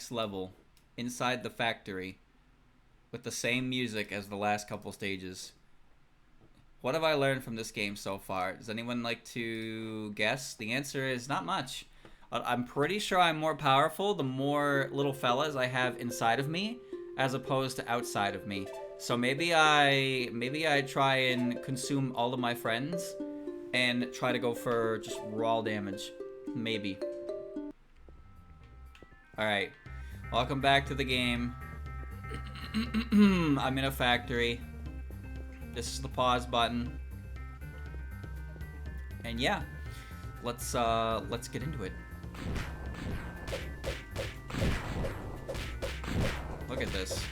next level inside the factory with the same music as the last couple stages. What have I learned from this game so far? Does anyone like to guess? The answer is not much. I'm pretty sure I'm more powerful the more little fellas I have inside of me as opposed to outside of me. So maybe I try and consume all of my friends and try to go for just raw damage. Maybe. Alright. Welcome back to the game. I'm in a factory. This is the pause button. And yeah. Let's get into it. Look at this.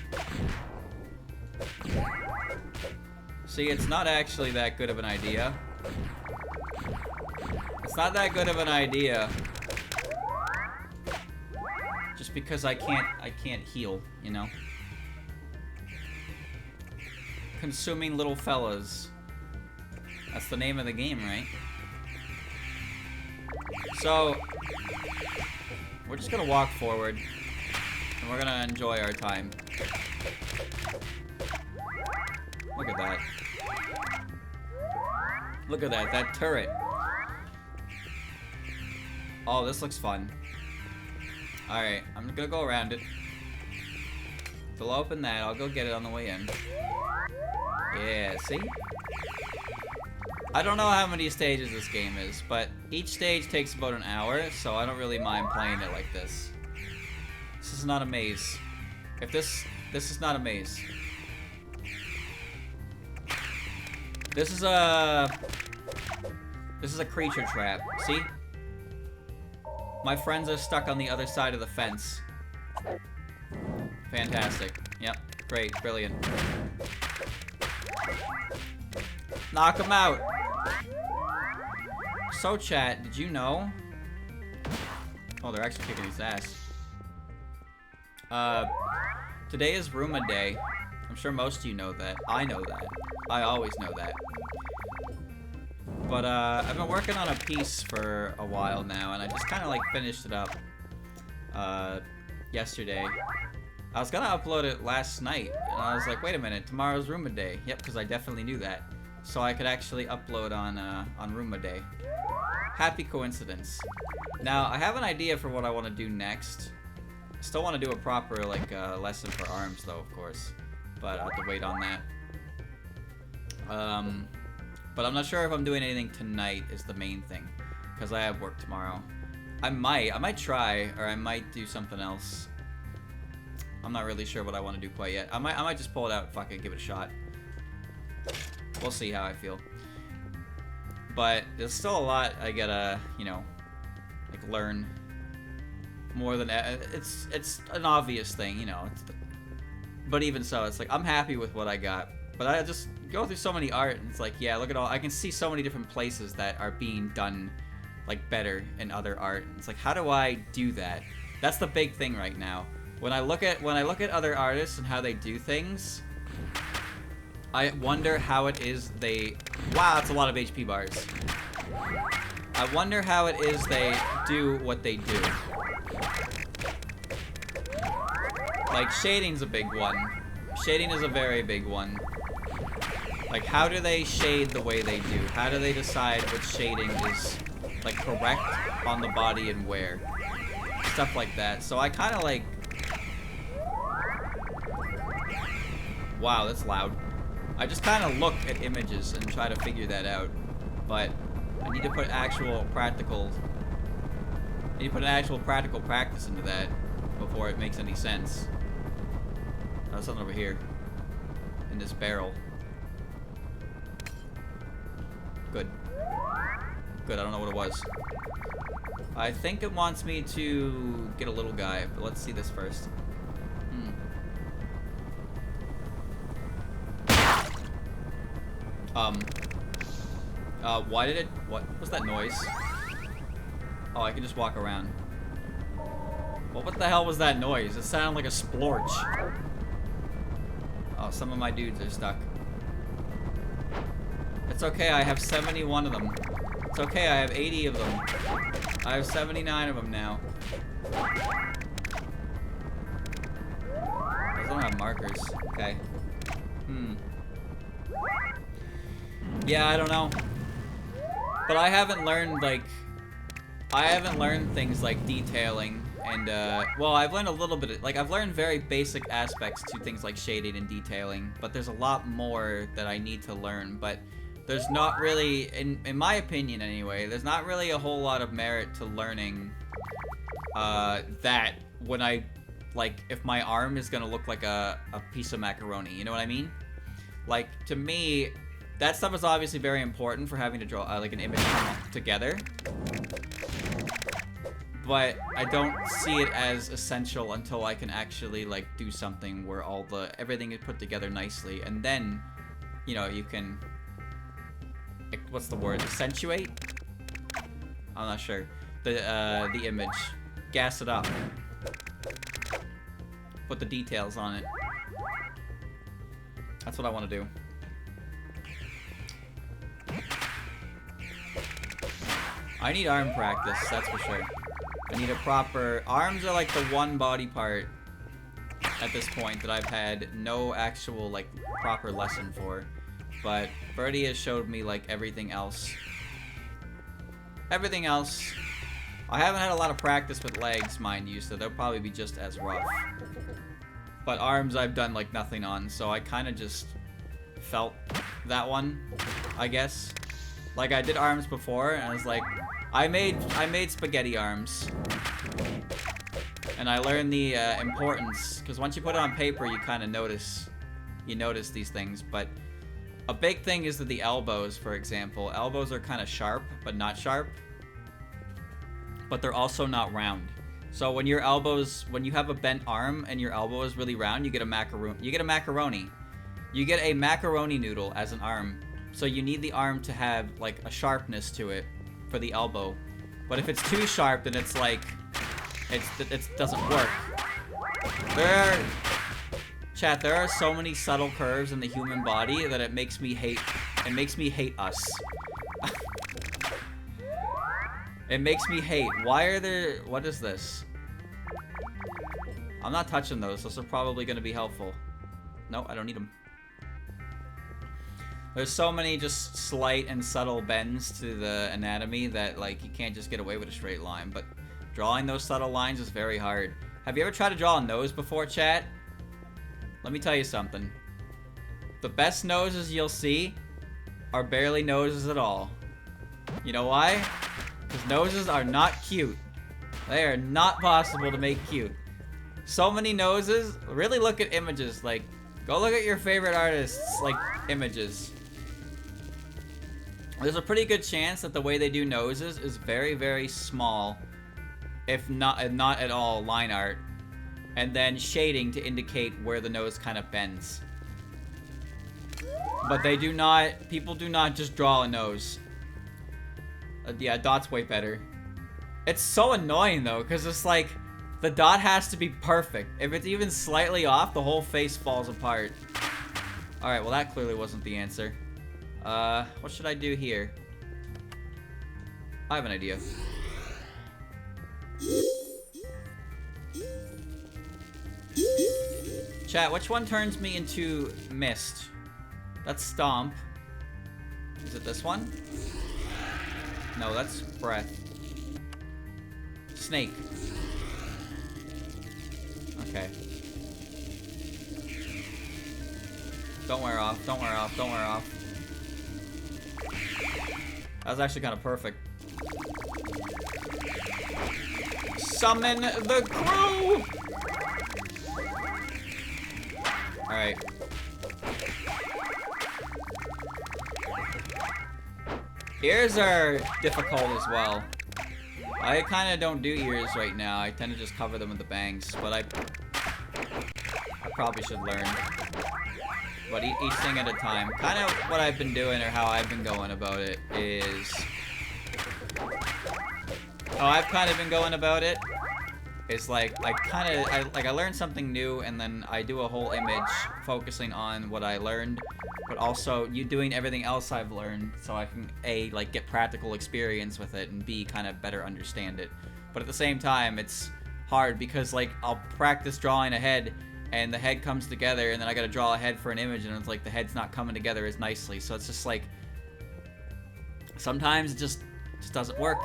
See, it's not actually that good of an idea. It's not that good of an idea. Just because I can't heal, you know? Consuming little fellas. That's the name of the game, right? So, we're just gonna walk forward. And we're gonna enjoy our time. Look at that. Look at that, that turret. Oh, this looks fun. Alright, I'm gonna go around it. They'll open that, I'll go get it on the way in. Yeah, see? I don't know how many stages this game is, but each stage takes about an hour, so I don't really mind playing it like this. This is not a maze. If this is not a maze. This is a creature trap. See? My friends are stuck on the other side of the fence. Fantastic. Yep. Great. Brilliant. Knock them out. So chat, did you know? Oh, they're actually kicking his ass. Today is Roomba Day. I'm sure most of you know that. I know that. I always know that. But, I've been working on a piece for a while now, and I just kind of, like, finished it up, yesterday. I was gonna upload it last night, and I was like, wait a minute, tomorrow's Roomba Day. Yep, because I definitely knew that. So I could actually upload on Roomba Day. Happy coincidence. Now, I have an idea for what I want to do next. I still want to do a proper, like, lesson for arms, though, of course. But I'll have to wait on that. But I'm not sure if I'm doing anything tonight is the main thing. Because I have work tomorrow. I might try, or I might do something else. I'm not really sure what I want to do quite yet. I might just pull it out and fucking give it a shot. We'll see how I feel. But there's still a lot I gotta, you know, like learn more than it's an obvious thing, you know. But even so, it's like I'm happy with what I got. But I just go through so many art, and it's like, yeah, look at all. I can see so many different places that are being done, like better in other art. It's like, how do I do that? That's the big thing right now. When I look at other artists and how they do things, I wonder how it is they. Wow, that's a lot of HP bars. I wonder how it is they do what they do. Like shading's a big one. Shading is a very big one. Like, how do they shade the way they do? How do they decide which shading is, like, correct on the body and where? Stuff like that. So I kind of, like... Wow, that's loud. I just kind of look at images and try to figure that out. But I need to put actual practical... I need to put an actual practical practice into that before it makes any sense. Oh, there's something over here. In this barrel. Good. Good, I don't know what it was. I think it wants me to get a little guy, but let's see this first. Why did it... What was that noise? Oh, I can just walk around. Well, what the hell was that noise? It sounded like a splorch. Oh, some of my dudes are stuck. It's okay, I have 71 of them. It's okay, I have 80 of them. I have 79 of them now. markers. Okay. Yeah, I don't know. But I haven't learned, like... I haven't learned things like detailing and, well, I've learned a little bit, like, I've learned very basic aspects to things like shading and detailing, but there's a lot more that I need to learn, but there's not really, in my opinion anyway, there's not really a whole lot of merit to learning, that when I, like, if my arm is gonna look like a piece of macaroni, you know what I mean? Like, to me, that stuff is obviously very important for having to draw, like, an image together. But I don't see it as essential until I can actually, like, do something where everything is put together nicely, and then, you know, you can, like, what's the word? Accentuate? I'm not sure. The image. Gas it up. Put the details on it. That's what I want to do. I need arm practice, that's for sure. I need a proper... Arms are like the one body part at this point that I've had no actual, like, proper lesson for. But Birdie has showed me, like, everything else. Everything else. I haven't had a lot of practice with legs, mind you, so they'll probably be just as rough. But arms I've done, like, nothing on, so I kind of just felt that one, I guess. Like, I did arms before, and I was like... I made spaghetti arms, and I learned the importance, because once you put it on paper, you kind of notice these things. But a big thing is that the elbows, for example, elbows are kind of sharp, but not sharp. But they're also not round. So when you have a bent arm and your elbow is really round, you get a macaroni. You get a macaroni noodle as an arm. So you need the arm to have, like, a sharpness to it for the elbow. But if it's too sharp, then it's like it doesn't work. Chat, there are so many subtle curves in the human body that it makes me hate us. It makes me hate. Why are there... What is this? I'm not touching those. Those are probably going to be helpful. No, I don't need them. There's so many just slight and subtle bends to the anatomy that, like, you can't just get away with a straight line. But drawing those subtle lines is very hard. Have you ever tried to draw a nose before, chat? Let me tell you something. The best noses you'll see are barely noses at all. You know why? Because noses are not cute. They are not possible to make cute. So many noses. Really look at images. Like, go look at your favorite artists' like images. There's a pretty good chance that the way they do noses is very, very small, if not at all, line art, and then shading to indicate where the nose kind of bends. But they do not. People do not just draw a nose. Yeah, dot's way better. It's so annoying though, because it's like the dot has to be perfect. If it's even slightly off, the whole face falls apart. Alright, well that clearly wasn't the answer. What should I do here? I have an idea. Chat, which one turns me into mist? That's Stomp. Is it this one? No, that's Breath. Snake. Okay. Don't wear off, don't wear off, don't wear off. That was actually kind of perfect. Summon the crew! Alright. Ears are difficult as well. I kind of don't do ears right now. I tend to just cover them with the bangs, but I probably should learn. But each thing at a time. Kind of what I've been doing, or how I've been going about it, is... How I've kind of been going about it is like, I learn something new, and then I do a whole image focusing on what I learned, but also doing everything else I've learned, so I can A, like, get practical experience with it, and B, kind of better understand it. But at the same time, it's hard because, like, I'll practice drawing ahead, and the head comes together, and then I gotta draw a head for an image, and it's like the head's not coming together as nicely. So it's just like, sometimes it just doesn't work,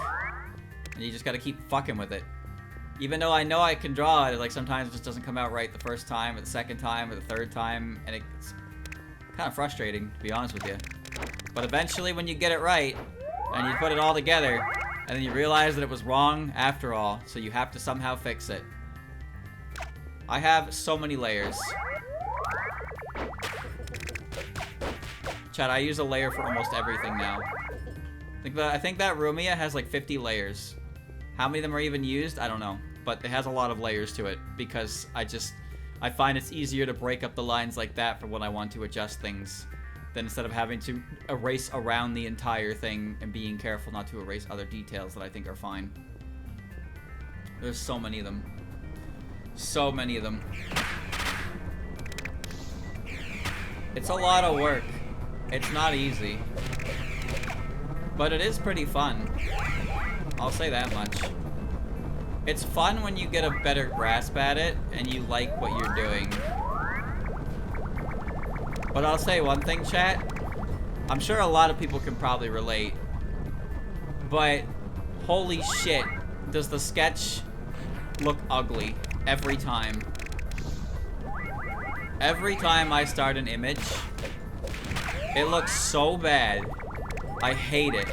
and you just gotta keep fucking with it. Even though I know I can draw it, like sometimes it just doesn't come out right the first time, or the second time, or the third time, and it's kind of frustrating, to be honest with you. But eventually, when you get it right, and you put it all together, and then you realize that it was wrong after all, so you have to somehow fix it. I have so many layers. Chat, I use a layer for almost everything now. I think that Rumia has like 50 layers. How many of them are even used? I don't know. But it has a lot of layers to it, because I find it's easier to break up the lines like that for when I want to adjust things, than instead of having to erase around the entire thing and being careful not to erase other details that I think are fine. There's so many of them. So many of them. It's a lot of work. It's not easy. But it is pretty fun. I'll say that much. It's fun when you get a better grasp at it and you like what you're doing. But I'll say one thing, chat. I'm sure a lot of people can probably relate. But holy shit, does the sketch look ugly every time. Every time I start an image, it looks so bad. I hate it.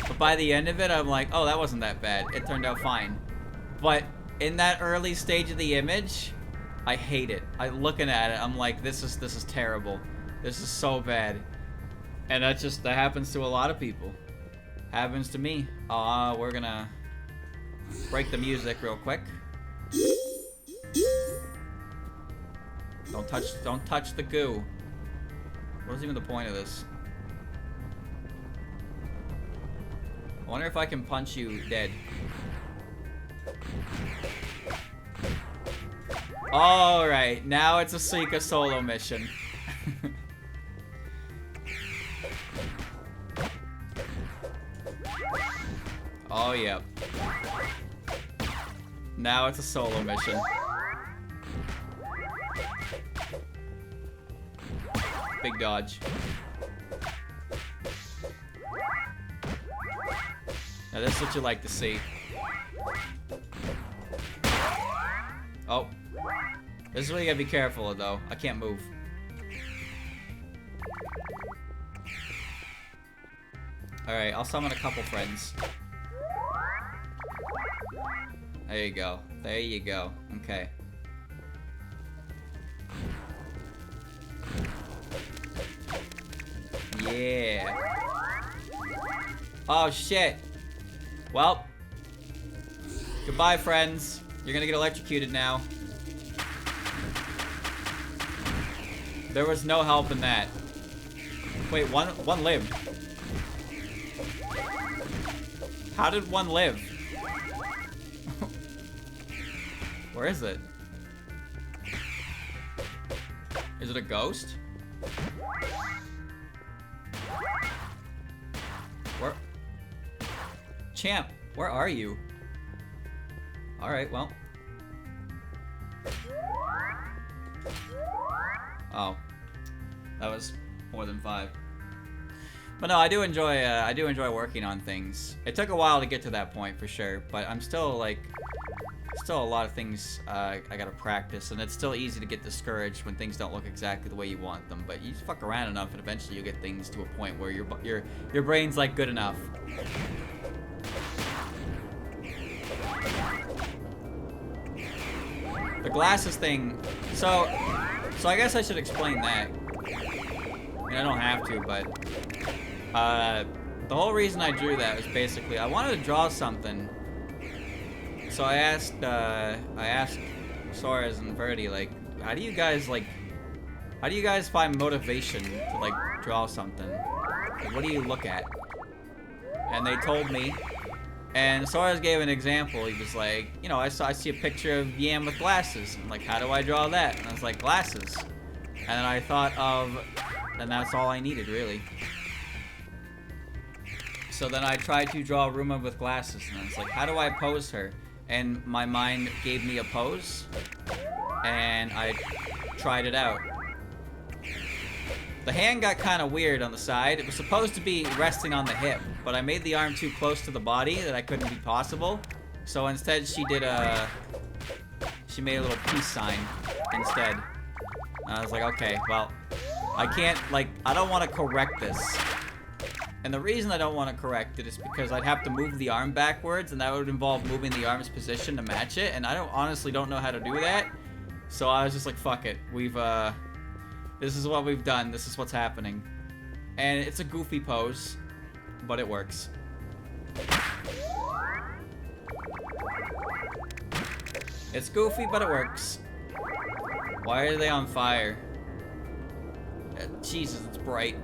But by the end of it, I'm like, oh, that wasn't that bad. It turned out fine. But in that early stage of the image, I hate it. I'm looking at it, I'm like, this is terrible. This is so bad. And that happens to a lot of people. Happens to me. We're gonna break the music real quick. Don't touch the goo. What is even the point of this? I wonder if I can punch you dead. Alright, now it's a Suika solo mission. Oh, yep. Now it's a solo mission. Big dodge. Now this is what you like to see. Oh. This is what you gotta be careful of, though. I can't move. Alright, I'll summon a couple friends. There you go. There you go. Okay. Yeah. Oh, shit. Well. Goodbye, friends. You're gonna get electrocuted now. There was no help in that. Wait, one lived. How did one live? Where is it? Is it a ghost? Where? Champ, where are you? Alright, well. Oh. That was more than 5. But no, I do enjoy working on things. It took a while to get to that point for sure, but I'm still like, still a lot of things I gotta practice, and it's still easy to get discouraged when things don't look exactly the way you want them. But you just fuck around enough, and eventually you get things to a point where your brain's like good enough. The glasses thing. So I guess I should explain that. I mean, I don't have to, but the whole reason I drew that was basically I wanted to draw something. So I asked Soares and Verdi, like, how do you guys find motivation to like draw something? Like, what do you look at? And they told me, and Soares gave an example. He was like, you know, I see a picture of Yam with glasses. I'm like, how do I draw that? And I was like, glasses. And then I thought of, and that's all I needed, really. So then I tried to draw Ruma with glasses, and I was like, how do I pose her? And my mind gave me a pose, and I tried it out. The hand got kind of weird on the side. It was supposed to be resting on the hip, but I made the arm too close to the body that I couldn't be possible. So instead she made a little peace sign instead. And I was like, okay, well, I can't, like, I don't want to correct this. And the reason I don't want to correct it is because I'd have to move the arm backwards, and that would involve moving the arm's position to match it, and I honestly don't know how to do that. So I was just like, fuck it. This is what we've done. This is what's happening. And it's a goofy pose, but it works. It's goofy, but it works. Why are they on fire? Jesus, it's bright.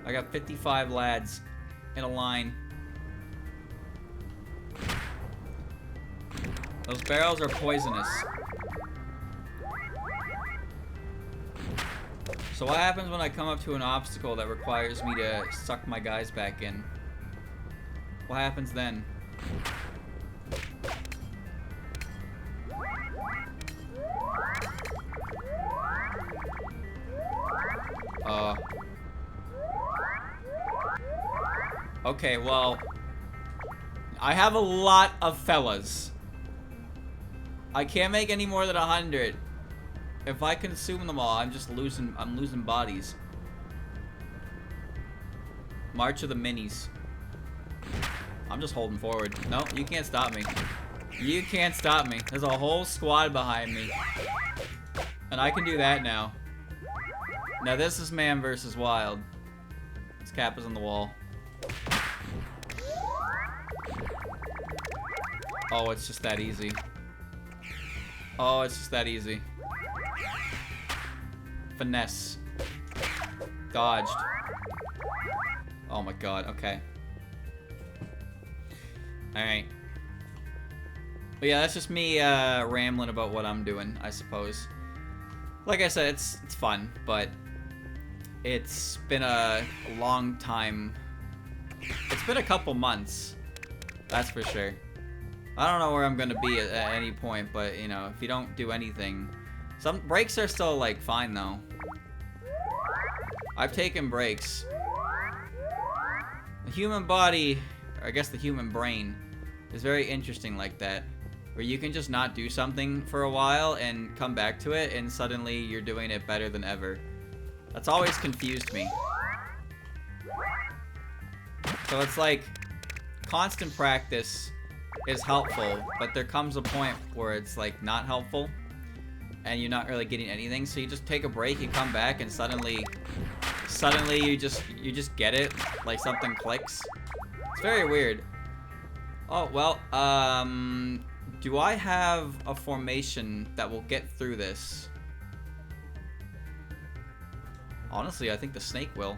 I got 55 lads in a line. Those barrels are poisonous. So what happens when I come up to an obstacle that requires me to suck my guys back in? What happens then? Okay, well, I have a lot of fellas. I can't make any more than 100. If I consume them all, I'm losing bodies. March of the Minis. I'm just holding forward. No, you can't stop me. You can't stop me. There's a whole squad behind me. And I can do that now. Now this is man versus wild. This cap is on the wall. Oh, it's just that easy. Oh, it's just that easy. Finesse. Dodged. Oh my god, okay. Alright. But yeah, that's just me rambling about what I'm doing, I suppose. Like I said, it's fun, but it's been a long time. It's been a couple months. That's for sure. I don't know where I'm gonna be at any point, but you know, if you don't do anything, some breaks are still like fine though. I've taken breaks. The human body, or I guess the human brain, is very interesting like that, where you can just not do something for a while and come back to it, and suddenly you're doing it better than ever. That's always confused me. So it's like constant practice is helpful, but there comes a point where it's like not helpful and you're not really getting anything, so you just take a break, you come back, and suddenly you just get it, like something clicks. It's very weird. Oh well, do I have a formation that will get through this? Honestly, I think the snake will.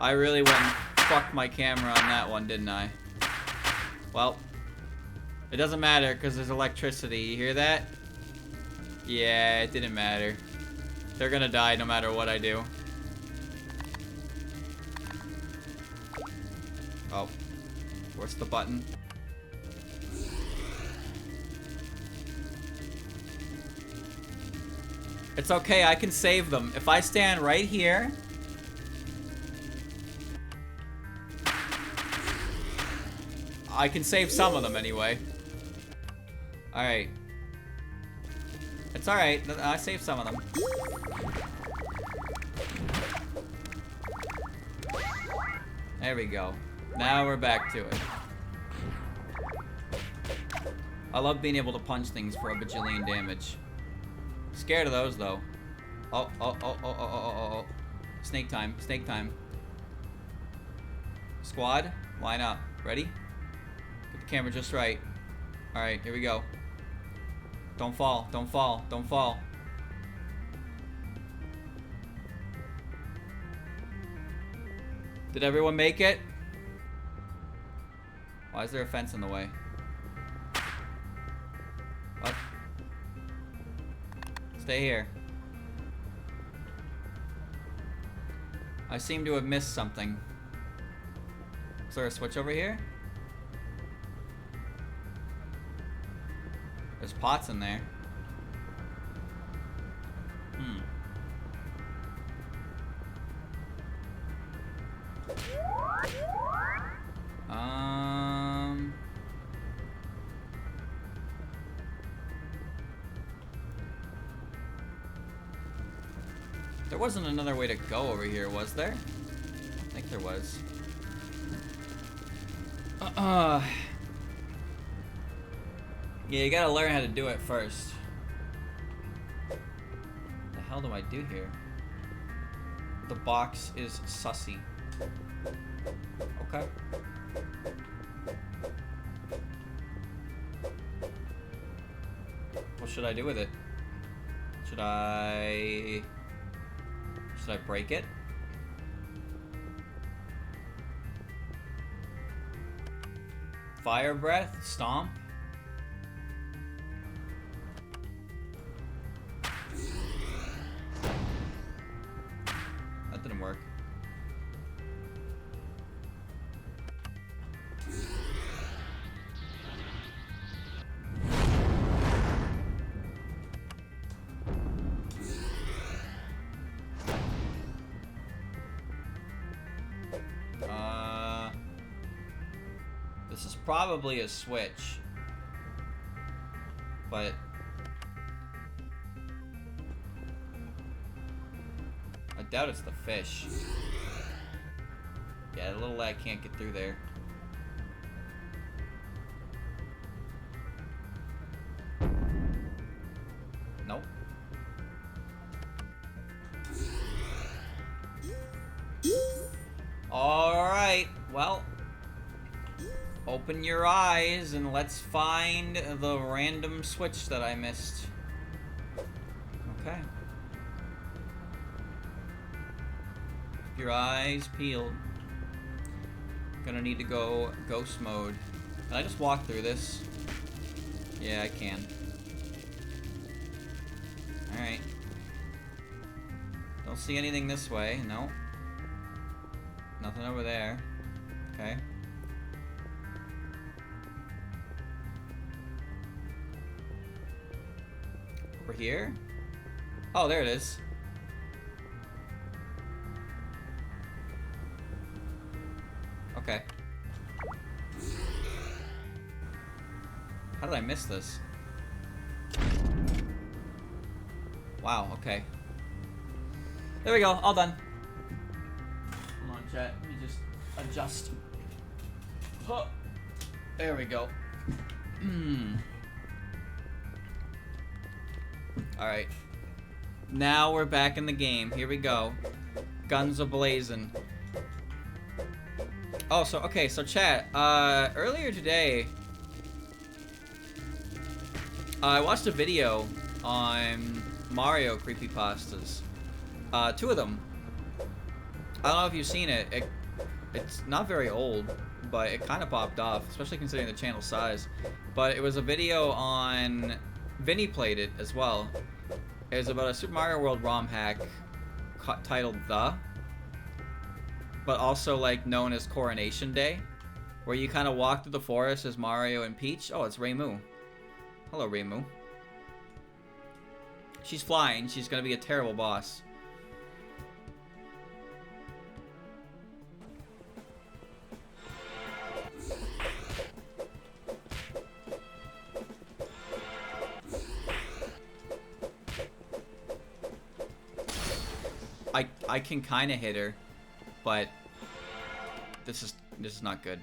I really went and fucked my camera on that one, didn't I? Well, it doesn't matter because there's electricity. You hear that? Yeah, it didn't matter. They're gonna die no matter what I do. Oh, where's the button? It's okay, I can save them. If I stand right here... I can save some of them anyway. Alright. It's alright, I saved some of them. There we go. Now we're back to it. I love being able to punch things for a bajillion damage. Scared of those though. Oh. Snake time, snake time. Squad, line up. Ready? Get the camera just right. Alright, here we go. Don't fall, don't fall, don't fall. Did everyone make it? Why is there a fence in the way? What? stay here. I seem to have missed something. Is there a switch over here? There's pots in there. There wasn't another way to go over here, was there? I think there was. Yeah, you gotta learn how to do it first. What the hell do I do here? The box is sussy. Okay. What should I do with it? Should I break it? Fire breath? Stomp? That didn't work. This is probably a switch, but I doubt it's the fish. Yeah, the little lad can't get through there. Nope. Alright, well, open your eyes and let's find the random switch that I missed. Okay. Keep your eyes peeled. Gonna need to go ghost mode. Can I just walk through this? Yeah, I can. Alright. Don't see anything this way. No. Nothing over there. Okay. Over here? Oh, there it is. Okay. How did I miss this? Wow, okay. There we go, all done. Hold on, chat. Let me just adjust. Huh. There we go. Alright. Now we're back in the game. Here we go. Guns a-blazing. Oh, so, okay, so chat. Earlier today, I watched a video on Mario Creepypastas. Two of them. I don't know if you've seen it. It's not very old, but it kind of popped off, especially considering the channel size. But it was a video on... Vinny played it as well. It was about a Super Mario World ROM hack titled The, but also like known as Coronation Day, where you kind of walk through the forest as Mario and Peach. Oh, it's Reimu. Hello, Reimu. She's flying. She's gonna be a terrible boss. I can kind of hit her, but this is not good.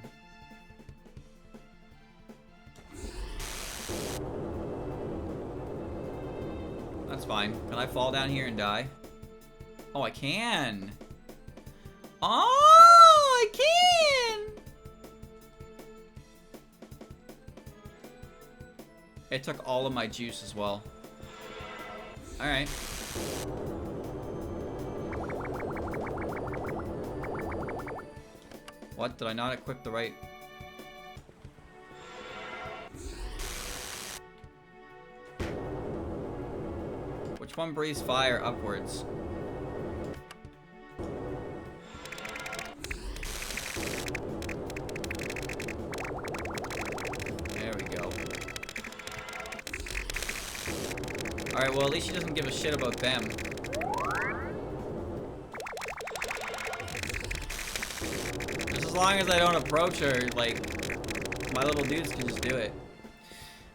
That's fine. Can I fall down here and die? Oh, I can. Oh, I can. It took all of my juice as well. All right. What? Did I not equip the right... Which one breathes fire upwards? There we go. Alright, well, at least she doesn't give a shit about them. Just as long as I don't approach her, like, my little dudes can just do it.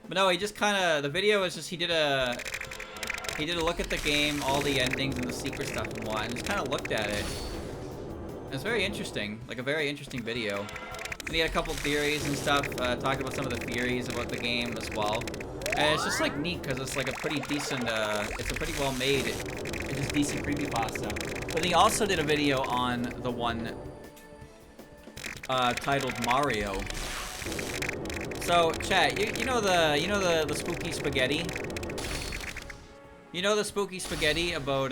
But no, he just kinda, the video is just, he did a look at the game, all the endings and the secret stuff and what, and just kinda looked at it. It's very interesting, like a very interesting video. And he had a couple theories and stuff, talked about some of the theories about the game as well. And it's just like neat, because it's like a pretty decent, it's a pretty well made, it's just decent creepypasta. But he also did a video on the one, titled Mario. So, chat, you know the spooky spaghetti? You know the spooky spaghetti about,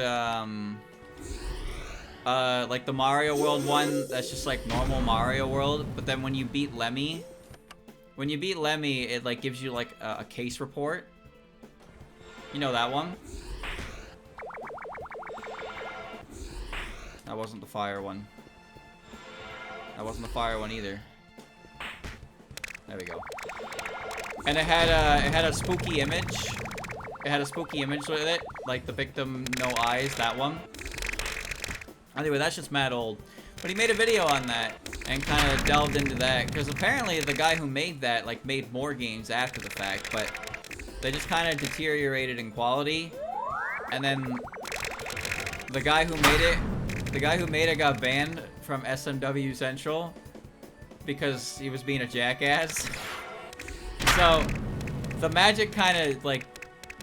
like the Mario World one that's just like normal Mario World, but then when you beat Lemmy, it like gives you like a case report. You know that one? That wasn't the fire one. That wasn't the fire one either. There we go. And it had a spooky image. It had a spooky image with it, like the victim, no eyes, that one. Anyway, that's just mad old. But he made a video on that and kind of delved into that, because apparently the guy who made that like made more games after the fact, but they just kind of deteriorated in quality. And then the guy who made it got banned from SMW Central because he was being a jackass. So the magic kind of like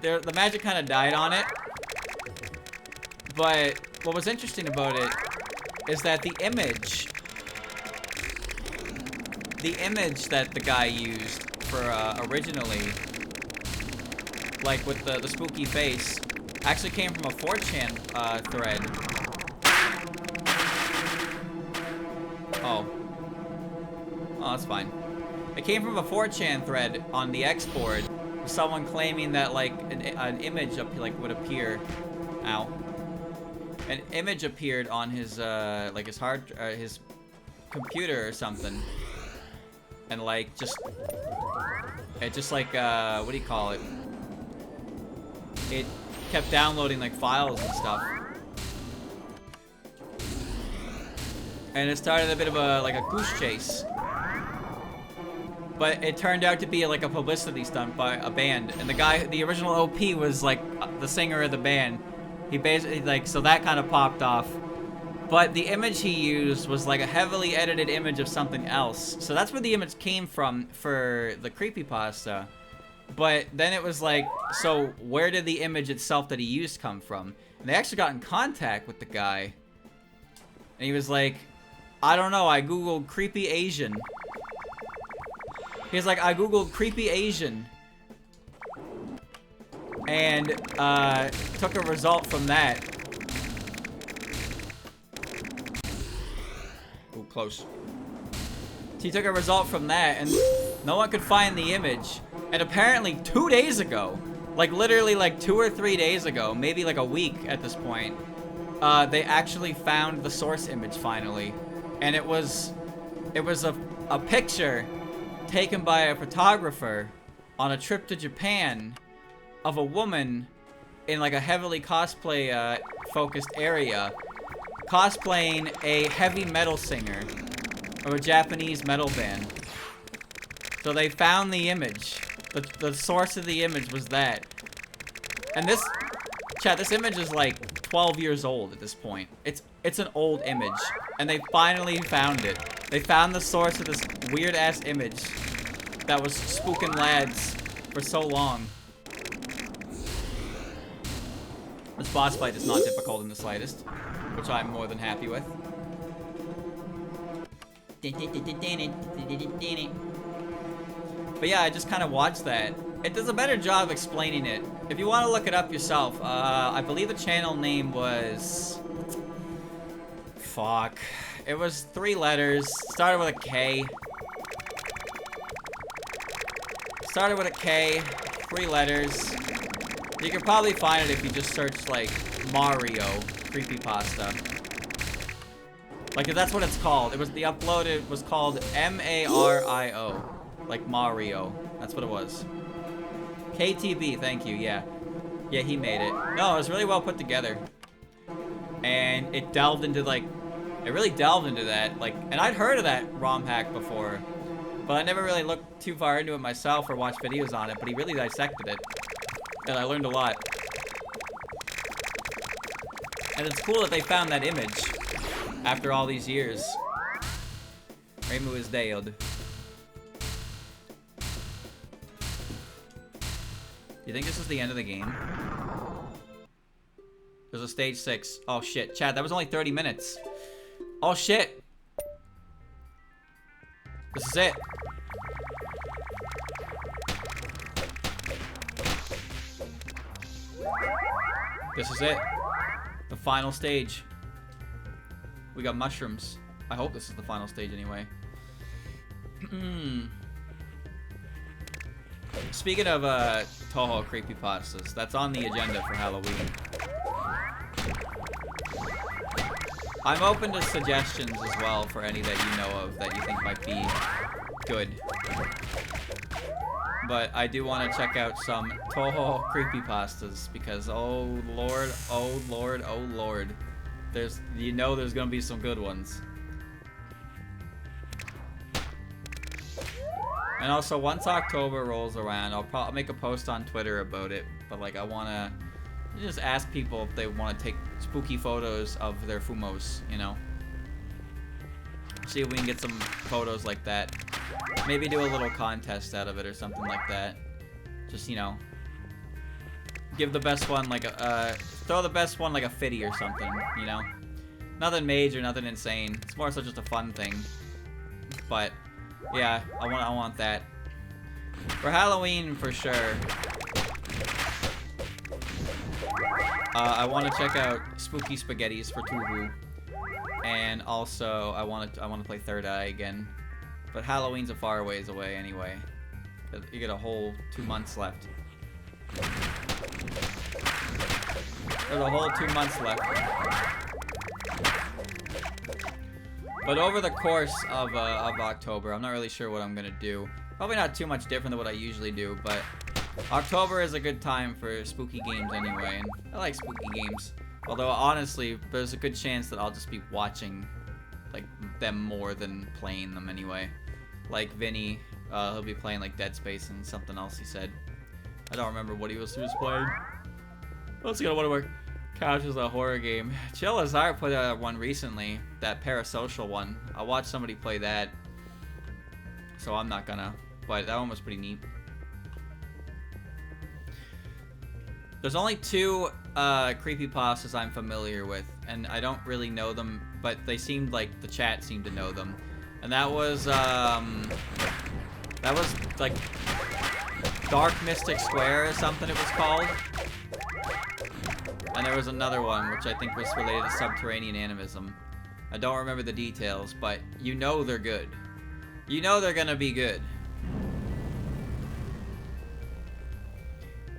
the magic kind of died on it. But what was interesting about it is that the image that the guy used for originally, like with the spooky face, actually came from a 4chan thread. Oh, that's fine. It came from a 4chan thread on the X board. Someone claiming that like an image would appear. Ow. An image appeared on his like his computer or something, and like it just like what do you call it? It kept downloading like files and stuff, and it started a bit of a goose chase. But it turned out to be like a publicity stunt by a band, and the original OP was like the singer of the band. He basically like, so that kind of popped off. But the image he used was like a heavily edited image of something else. So that's where the image came from for the creepypasta. But then it was like, so where did the image itself that he used come from? And they actually got in contact with the guy. And he was like, I don't know, I googled creepy Asian. He's like, I googled creepy Asian. And took a result from that. Ooh, close. He took a result from that, and no one could find the image. And apparently 2 days ago, like literally like 2 or 3 days ago, maybe like a week at this point, they actually found the source image finally. And it was a picture taken by a photographer on a trip to Japan of a woman in like a heavily cosplay focused area cosplaying a heavy metal singer of a Japanese metal band. So they found the image. The source of the image was that. And this image is like 12 years old at this point. It's an old image, and they finally found it. They found the source of this weird ass image that was spooking lads for so long. This boss fight is not difficult in the slightest, which I'm more than happy with. But yeah, I just kind of watched that. It does a better job of explaining it. If you want to look it up yourself, I believe the channel name was... Fuck. It was 3 letters. Started with a K. Started with a K. 3 letters. You can probably find it if you just search, like, Mario Creepypasta. Like, if that's what it's called. It was, the upload, it was called M-A-R-I-O. Like Mario. That's what it was. KTB, thank you, yeah. Yeah, he made it. No, it was really well put together. And it delved into, like, it really delved into that. Like, and I'd heard of that ROM hack before. But I never really looked too far into it myself or watched videos on it. But he really dissected it. And I learned a lot. And it's cool that they found that image after all these years. Reimu is dead. Do you think this is the end of the game? There's a stage 6. Oh shit, chat, that was only 30 minutes. Oh shit. This is it. This is it. The final stage. We got mushrooms. I hope this is the final stage anyway. Speaking of Toho creepypastas, that's on the agenda for Halloween. I'm open to suggestions as well for any that you know of that you think might be good. But I do want to check out some Toho creepypastas because oh lord, oh lord, oh lord. There's gonna be some good ones. And also, once October rolls around, I'll make a post on Twitter about it. But like, I wanna just ask people if they want to take spooky photos of their fumos, you know. See if we can get some photos like that. Maybe do a little contest out of it or something like that. Just, you know, give the best one like a, throw the best one like a fitty or something, you know. Nothing major, nothing insane. It's more so just a fun thing. But yeah, I want that for Halloween for sure. I want to check out Spooky Spaghettis for Tubu, and also I want to play Third Eye again. But Halloween's a far ways away anyway. You get a whole 2 months left. There's a whole 2 months left. But over the course of October, I'm not really sure what I'm gonna do. Probably not too much different than what I usually do, but October is a good time for spooky games anyway, and I like spooky games. Although honestly, there's a good chance that I'll just be watching like them more than playing them anyway. Like Vinny, he'll be playing like Dead Space and something else he said. I don't remember what he was playing. Let's go to one of our couches, a horror game. Chill Azar played one recently, that Parasocial one. I watched somebody play that, so I'm not gonna. But that one was pretty neat. There's only 2 creepypastas I'm familiar with, and I don't really know them, but they seemed like the chat seemed to know them. And that was like Dark Mystic Square or something it was called. And there was another one which I think was related to subterranean animism. I don't remember the details, but you know they're good. You know they're gonna be good.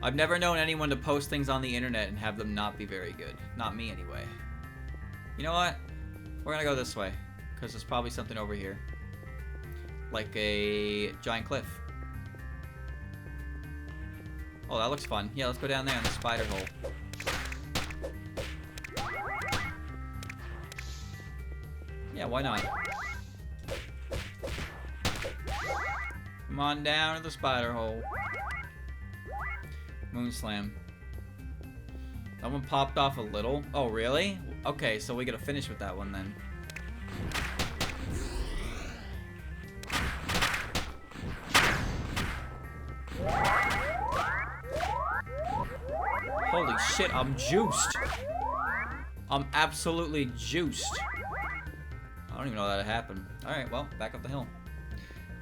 I've never known anyone to post things on the internet and have them not be very good. Not me, anyway. You know what? We're gonna go this way, because there's probably something over here. Like a giant cliff. Oh, that looks fun. Yeah, let's go down there in the spider hole. Yeah, why not? Come on down to the spider hole. Moon Slam. That one popped off a little. Oh, really? Okay, so we gotta finish with that one then. Holy shit, I'm juiced. I'm absolutely juiced. I don't even know that happened. Alright, well, back up the hill.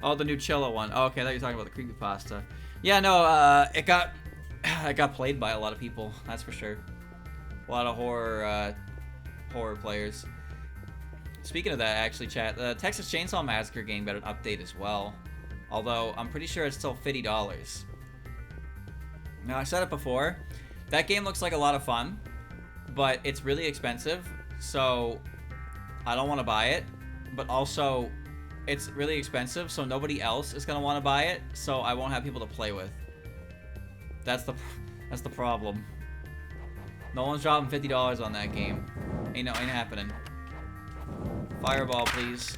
Oh, the new Chilla one. Oh, okay, I thought you were talking about the Creepypasta. Yeah, no, it got played by a lot of people, that's for sure. A lot of horror players. Speaking of that, actually, chat, the Texas Chainsaw Massacre game got an update as well. Although, I'm pretty sure it's still $50. Now, I said it before, That game looks like a lot of fun, but it's really expensive, so I don't want to buy it. But also, it's really expensive, so nobody else is gonna want to buy it, so I won't have people to play with. That's the problem. No one's dropping $50 on that game. Ain't happening. Fireball, please.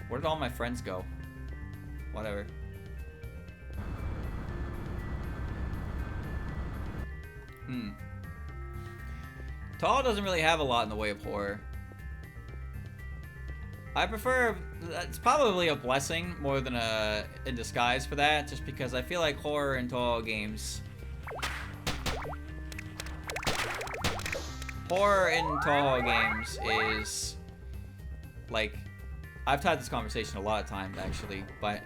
Where did all my friends go? Whatever. Tall doesn't really have a lot in the way of horror. I prefer... It's probably a blessing more than in disguise for that, just because I feel like horror in Toho games... Horror in Toho games is... Like... I've had this conversation a lot of times, actually, but...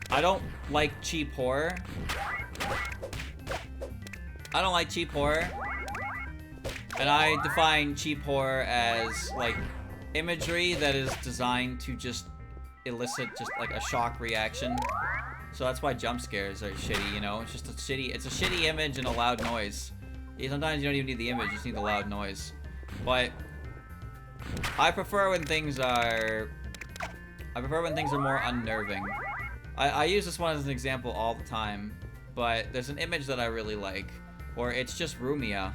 I don't like cheap horror. I don't like cheap horror. And I define cheap horror as, like, imagery that is designed to just elicit just, like, a shock reaction. So that's why jump scares are shitty, you know? It's just a shitty image and a loud noise. Sometimes you don't even need the image, you just need the loud noise. But I prefer when things are more unnerving. I use this one as an example all the time, but there's an image that I really like, where it's just Rumia.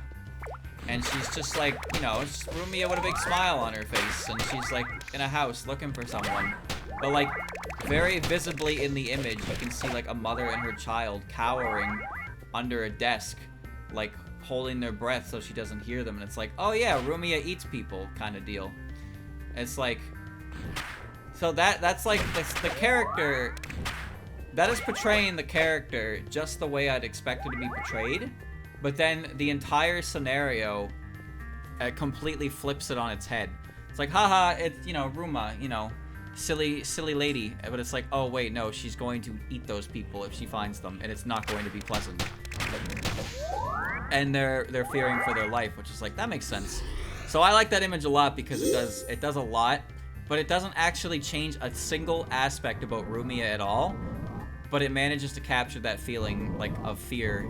And she's just like, you know, it's Rumia with a big smile on her face, and she's like in a house looking for someone. But like, very visibly in the image, you can see like a mother and her child cowering under a desk, like holding their breath so she doesn't hear them. And it's like, oh yeah, Rumia eats people kind of deal. It's like, so that's like, the character, that is portraying the character just the way I'd expect it to be portrayed. But then the entire scenario completely flips it on its head. It's like, haha, it's, you know, Ruma, you know, silly lady. But it's like, oh wait, no, she's going to eat those people if she finds them, and it's not going to be pleasant. And they're fearing for their life, which is like, that makes sense. So I like that image a lot because it does a lot, but it doesn't actually change a single aspect about Rumia at all. But it manages to capture that feeling like of fear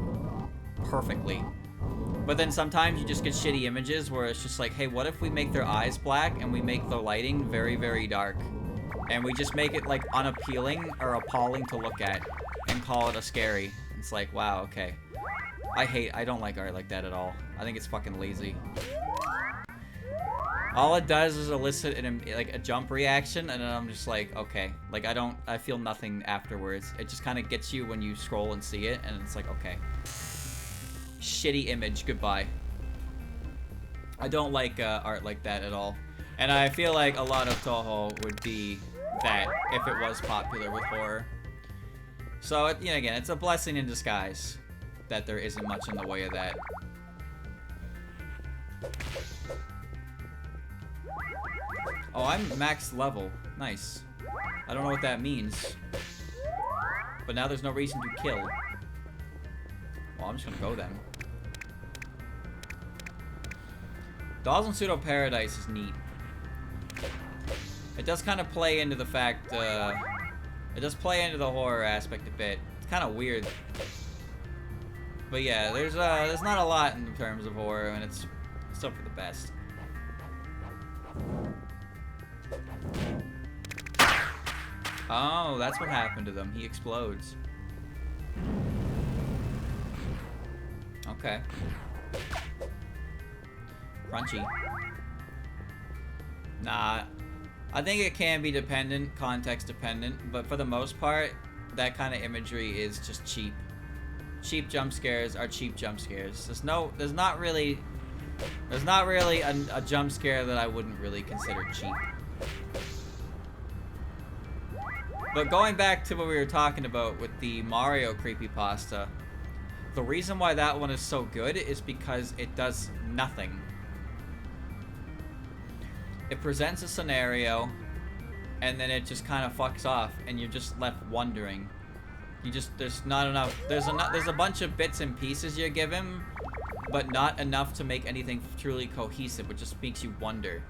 perfectly. But then sometimes you just get shitty images where it's just like, hey, what if we make their eyes black and we make the lighting very, very dark, and we just make it like unappealing or appalling to look at and call it a scary. It's like, wow, okay. I don't like art like that at all. I think it's fucking lazy. All it does is elicit like a jump reaction, and then I'm just like, okay. Like, I feel nothing afterwards. It just kind of gets you when you scroll and see it, and it's like, okay. Shitty image, goodbye. I don't like art like that at all. And I feel like a lot of Toho would be that if it was popular with horror. So, you know, again, it's a blessing in disguise that there isn't much in the way of that. Oh, I'm max level. Nice. I don't know what that means. But now there's no reason to kill. Well, I'm just gonna go then. Dolls in Pseudo Paradise is neat. It does kind of play into the fact, it does play into the horror aspect a bit. It's kind of weird. But yeah, there's not a lot in terms of horror, and it's still for the best. Oh, that's what happened to them. He explodes. Okay. Crunchy. Nah. I think it can be dependent, context dependent, but for the most part, that kind of imagery is just cheap. Cheap jump scares are cheap jump scares. There's not really a jump scare that I wouldn't really consider cheap. But going back to what we were talking about with the Mario Creepypasta, the reason why that one is so good is because it does nothing. It presents a scenario, and then it just kind of fucks off, and you're just left wondering. There's not enough. There's a bunch of bits and pieces you're given, but not enough to make anything truly cohesive, which just makes you wonder.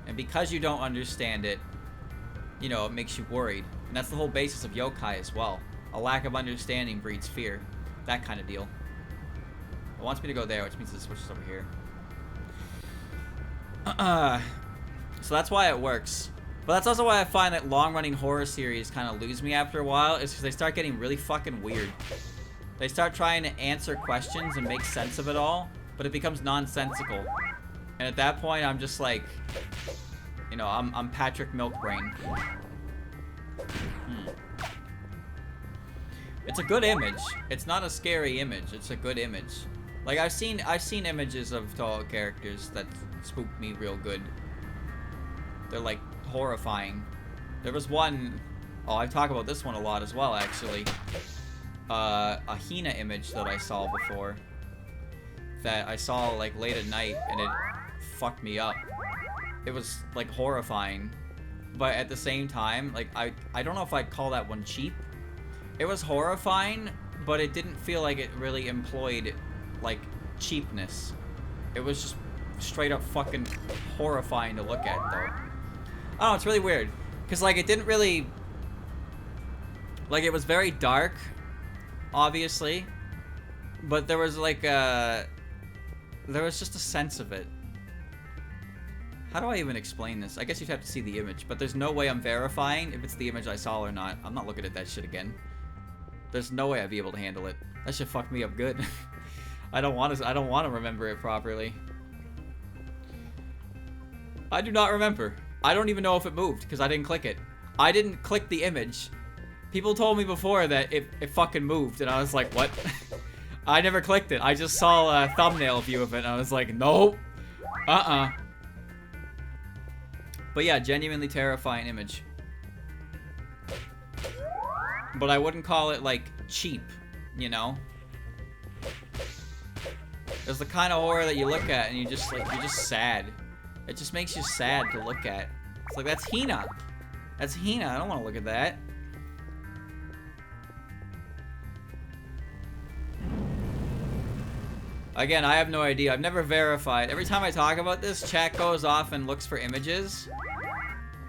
And because you don't understand it, you know, it makes you worried. And that's the whole basis of yokai as well. A lack of understanding breeds fear. That kind of deal. It wants me to go there, which means it switches over here. So that's why it works. But that's also why I find that long-running horror series kind of lose me after a while, is because they start getting really fucking weird. They start trying to answer questions and make sense of it all, but it becomes nonsensical. And at that point, I'm just like, you know, I'm Patrick Milkbrain. It's a good image. It's not a scary image. It's a good image. Like I've seen images of tall characters that spook me real good. They're like horrifying. There was one, oh, I talk about this one a lot as well, actually. A Hina image that I saw before. That I saw like late at night, and it fucked me up. It was like horrifying. But at the same time, like I don't know if I'd call that one cheap. It was horrifying, but it didn't feel like it really employed like cheapness. It was just straight up fucking horrifying to look at though. I don't know, it's really weird. Cause like it didn't really, like it was very dark, obviously. But there was like there was just a sense of it. How do I even explain this? I guess you'd have to see the image, but there's no way I'm verifying if it's the image I saw or not. I'm not looking at that shit again. There's no way I'd be able to handle it. That shit fucked me up good. I don't want to remember it properly. I do not remember. I don't even know if it moved because I didn't click it. I didn't click the image. People told me before that it fucking moved, and I was like, what? I never clicked it. I just saw a thumbnail view of it, and I was like, nope. But yeah, genuinely terrifying image. But I wouldn't call it, like, cheap, you know? It's the kind of horror that you look at and you just, like, you're just sad. It just makes you sad to look at. It's like, that's Hina. That's Hina. I don't want to look at that. Again, I have no idea. I've never verified. Every time I talk about this, chat goes off and looks for images.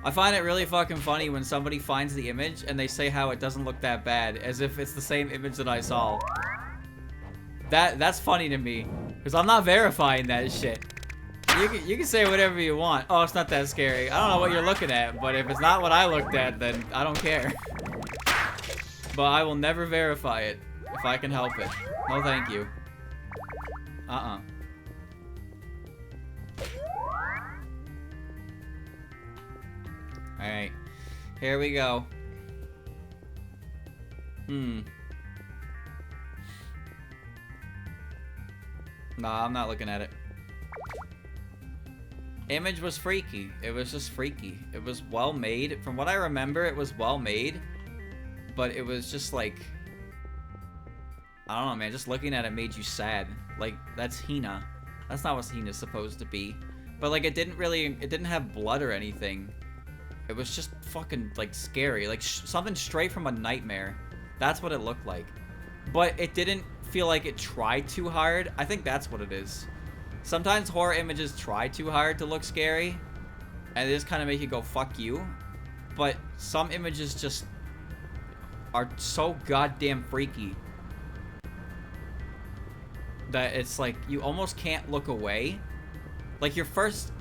I find it really fucking funny when somebody finds the image and they say how it doesn't look that bad, as if it's the same image that I saw. That's funny to me, because I'm not verifying that shit. You can say whatever you want. Oh, it's not that scary. I don't know what you're looking at, but if it's not what I looked at, then I don't care. But I will never verify it if I can help it. No, thank you. Alright. Here we go. Nah, I'm not looking at it. Image was freaky. It was just freaky. It was well made. From what I remember, it was well made. But it was just like, I don't know, man. Just looking at it made you sad. Like, that's Hina. That's not what Hina's supposed to be. But like, it didn't have blood or anything. It was just fucking, like, scary. Like, something straight from a nightmare. That's what it looked like. But it didn't feel like it tried too hard. I think that's what it is. Sometimes horror images try too hard to look scary. And they just kind of make you go, fuck you. But some images just are so goddamn freaky that it's like, you almost can't look away. Like,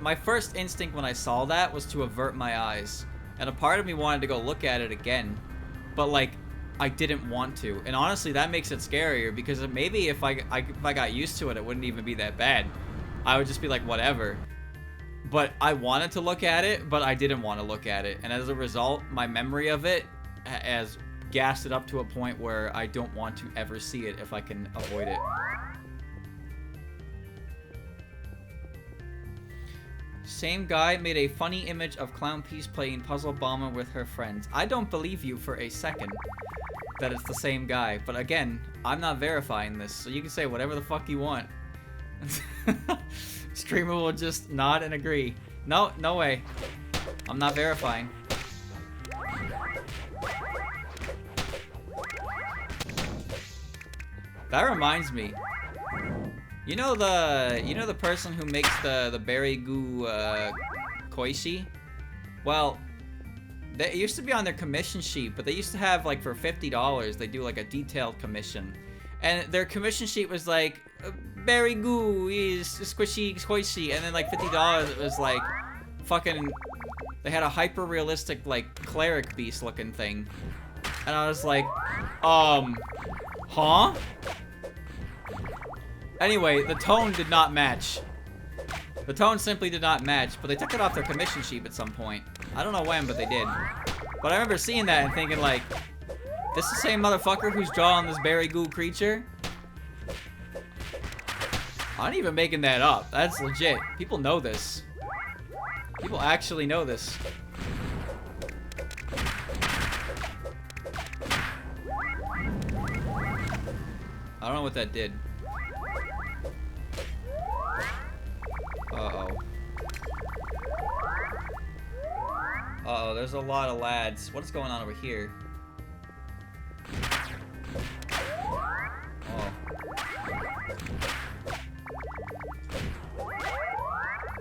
my first instinct when I saw that was to avert my eyes. And a part of me wanted to go look at it again. But, like, I didn't want to. And honestly, that makes it scarier, because maybe if I got used to it, it wouldn't even be that bad. I would just be like, whatever. But I wanted to look at it, but I didn't want to look at it. And as a result, my memory of it has gassed it up to a point where I don't want to ever see it if I can avoid it. Same guy made a funny image of Clown Peace playing Puzzle Bomber with her friends. I don't believe you for a second that it's the same guy. But again, I'm not verifying this, so you can say whatever the fuck you want. Streamer will just nod and agree. No, no way. I'm not verifying. That reminds me. You know the person who makes the berry goo koishi? Well, They used to be on their commission sheet, but they used to have, like, for $50, they do, like, a detailed commission. And their commission sheet was, like, berry goo is squishy, squishy. And then, like, $50, it was, like, fucking... They had a hyper-realistic, like, cleric beast looking thing. And I was like, huh? Anyway, the tone did not match. The tone simply did not match, but they took it off their commission sheet at some point. I don't know when, but they did. But I remember seeing that and thinking, like, this is the same motherfucker who's drawing this berry goo creature? I'm not even making that up. That's legit. People know this. People actually know this. I don't know what that did. Uh-oh. Uh-oh, there's a lot of lads. What is going on over here? Oh.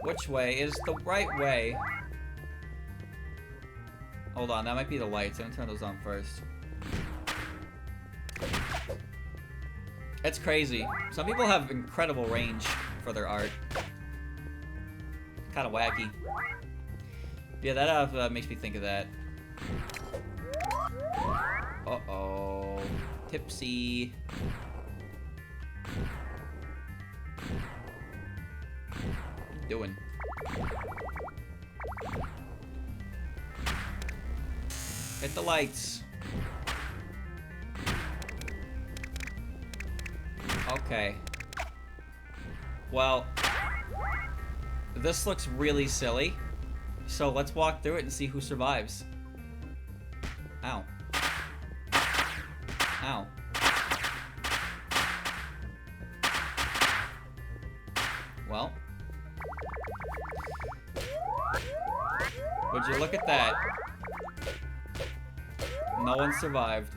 Which way is the right way? Hold on, that might be the lights. I'm gonna turn those on first. It's crazy. Some people have incredible range for their art. Kind of wacky. Yeah, that makes me think of that. Uh-oh. Tipsy. What are you doing? Hit the lights. Okay. Well, this looks really silly. So let's walk through it and see who survives. Ow. Ow. Well. Would you look at that? No one survived.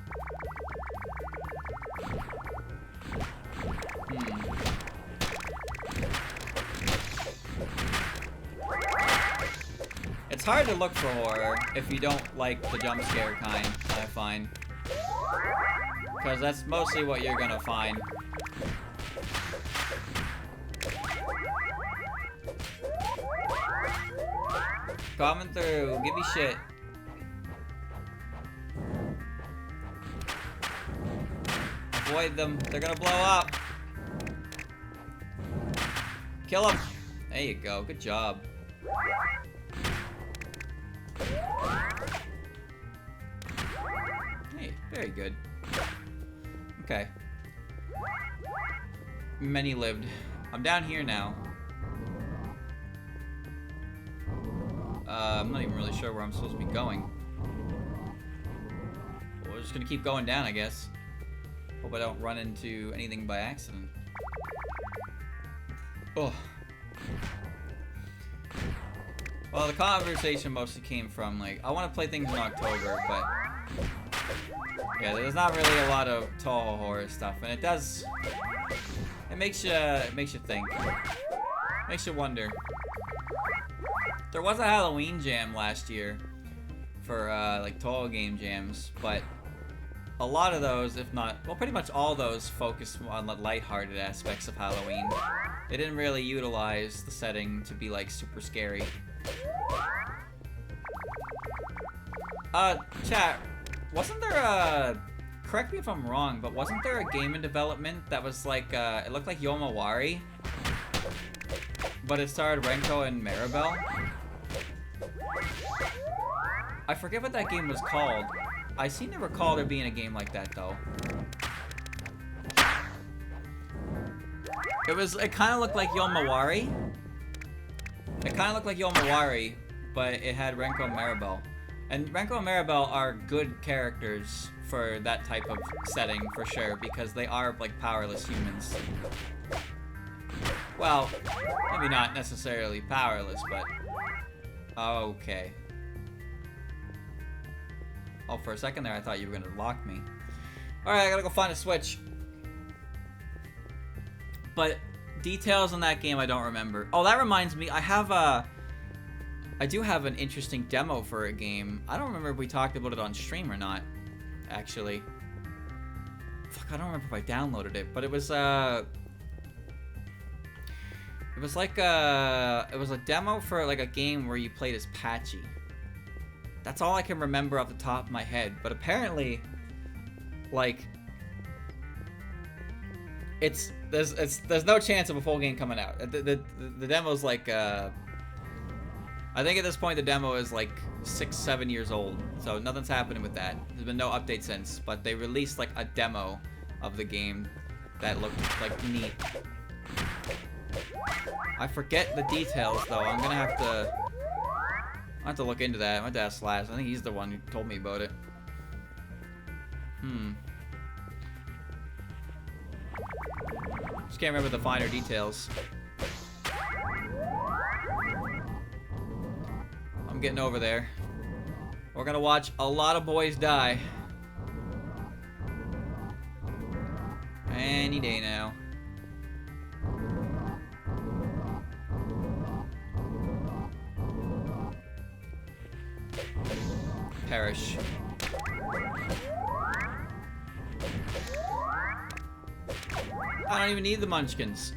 It's hard to look for horror if you don't like the jump scare kind, I find. Because that's mostly what you're gonna find. Coming through, give me shit. Avoid them, they're gonna blow up. Kill them. There you go, good job. Hey, very good. Okay. Many lived. I'm down here now. I'm not even really sure where I'm supposed to be going. We're just gonna keep going down, I guess. Hope I don't run into anything by accident. Oh. Well, the conversation mostly came from, like, I want to play things in October, but yeah, there's not really a lot of Toho horror stuff, and it does, it makes you think, makes you wonder. There was a Halloween jam last year for like Toho game jams, but a lot of those, if not, well, pretty much all those focus on the lighthearted aspects of Halloween. They didn't really utilize the setting to be like super scary. Chat, wasn't there a, correct me if I'm wrong, but wasn't there a game in development that was like, it looked like Yomawari, but it starred Renko and Maribel? I forget what that game was called. I seem to recall there being a game like that, though. It kind of looked like Yomawari. It kind of looked like Yomawari, but it had Renko and Maribel. And Renko and Maribel are good characters for that type of setting, for sure, because they are, like, powerless humans. Well, maybe not necessarily powerless, but... Okay. Oh, for a second there, I thought you were gonna lock me. Alright, I gotta go find a switch. But details on that game I don't remember. Oh, that reminds me, I have a... I do have an interesting demo for a game. I don't remember if we talked about it on stream or not, actually. Fuck, I don't remember if I downloaded it, but it was like it was a demo for like a game where you played as Patchy. That's all I can remember off the top of my head, but apparently, like, there's no chance of a full game coming out. The demo's like I think at this point the demo is like 6-7 years old, so nothing's happening with that. There's been no update since, but they released like a demo of the game that looked like neat. I forget the details though. I'm gonna have to look into that. My dad Slash, I think he's the one who told me about it. Just can't remember the finer details. I'm getting over there. We're gonna watch a lot of boys die. Any day now. Perish. I don't even need the munchkins.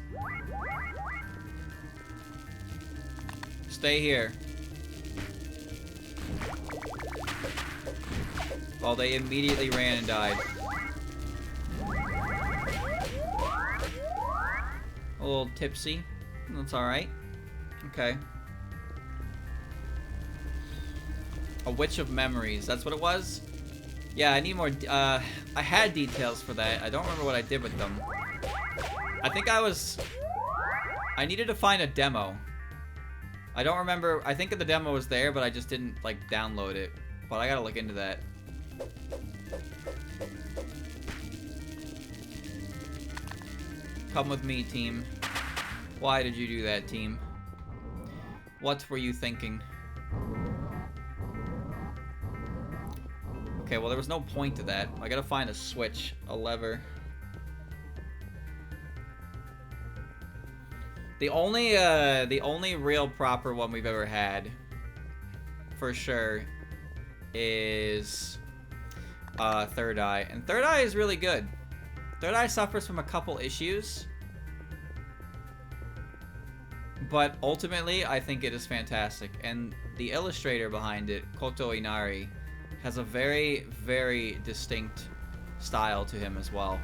Stay here. Well, they immediately ran and died. A little tipsy. That's alright. Okay. A Witch of Memories. That's what it was? Yeah, I need more. I had details for that. I don't remember what I did with them. I think I needed to find a demo. I don't remember. I think the demo was there, but I just didn't, like, download it. But I gotta look into that. Come with me, team. Why did you do that, team? What were you thinking? Okay, well, there was no point to that. I gotta find a switch, a lever. The only real proper one we've ever had, for sure, is Third Eye. And Third Eye is really good. Third Eye suffers from a couple issues, but ultimately, I think it is fantastic. And the illustrator behind it, Koto Inari, has a very, very distinct style to him as well.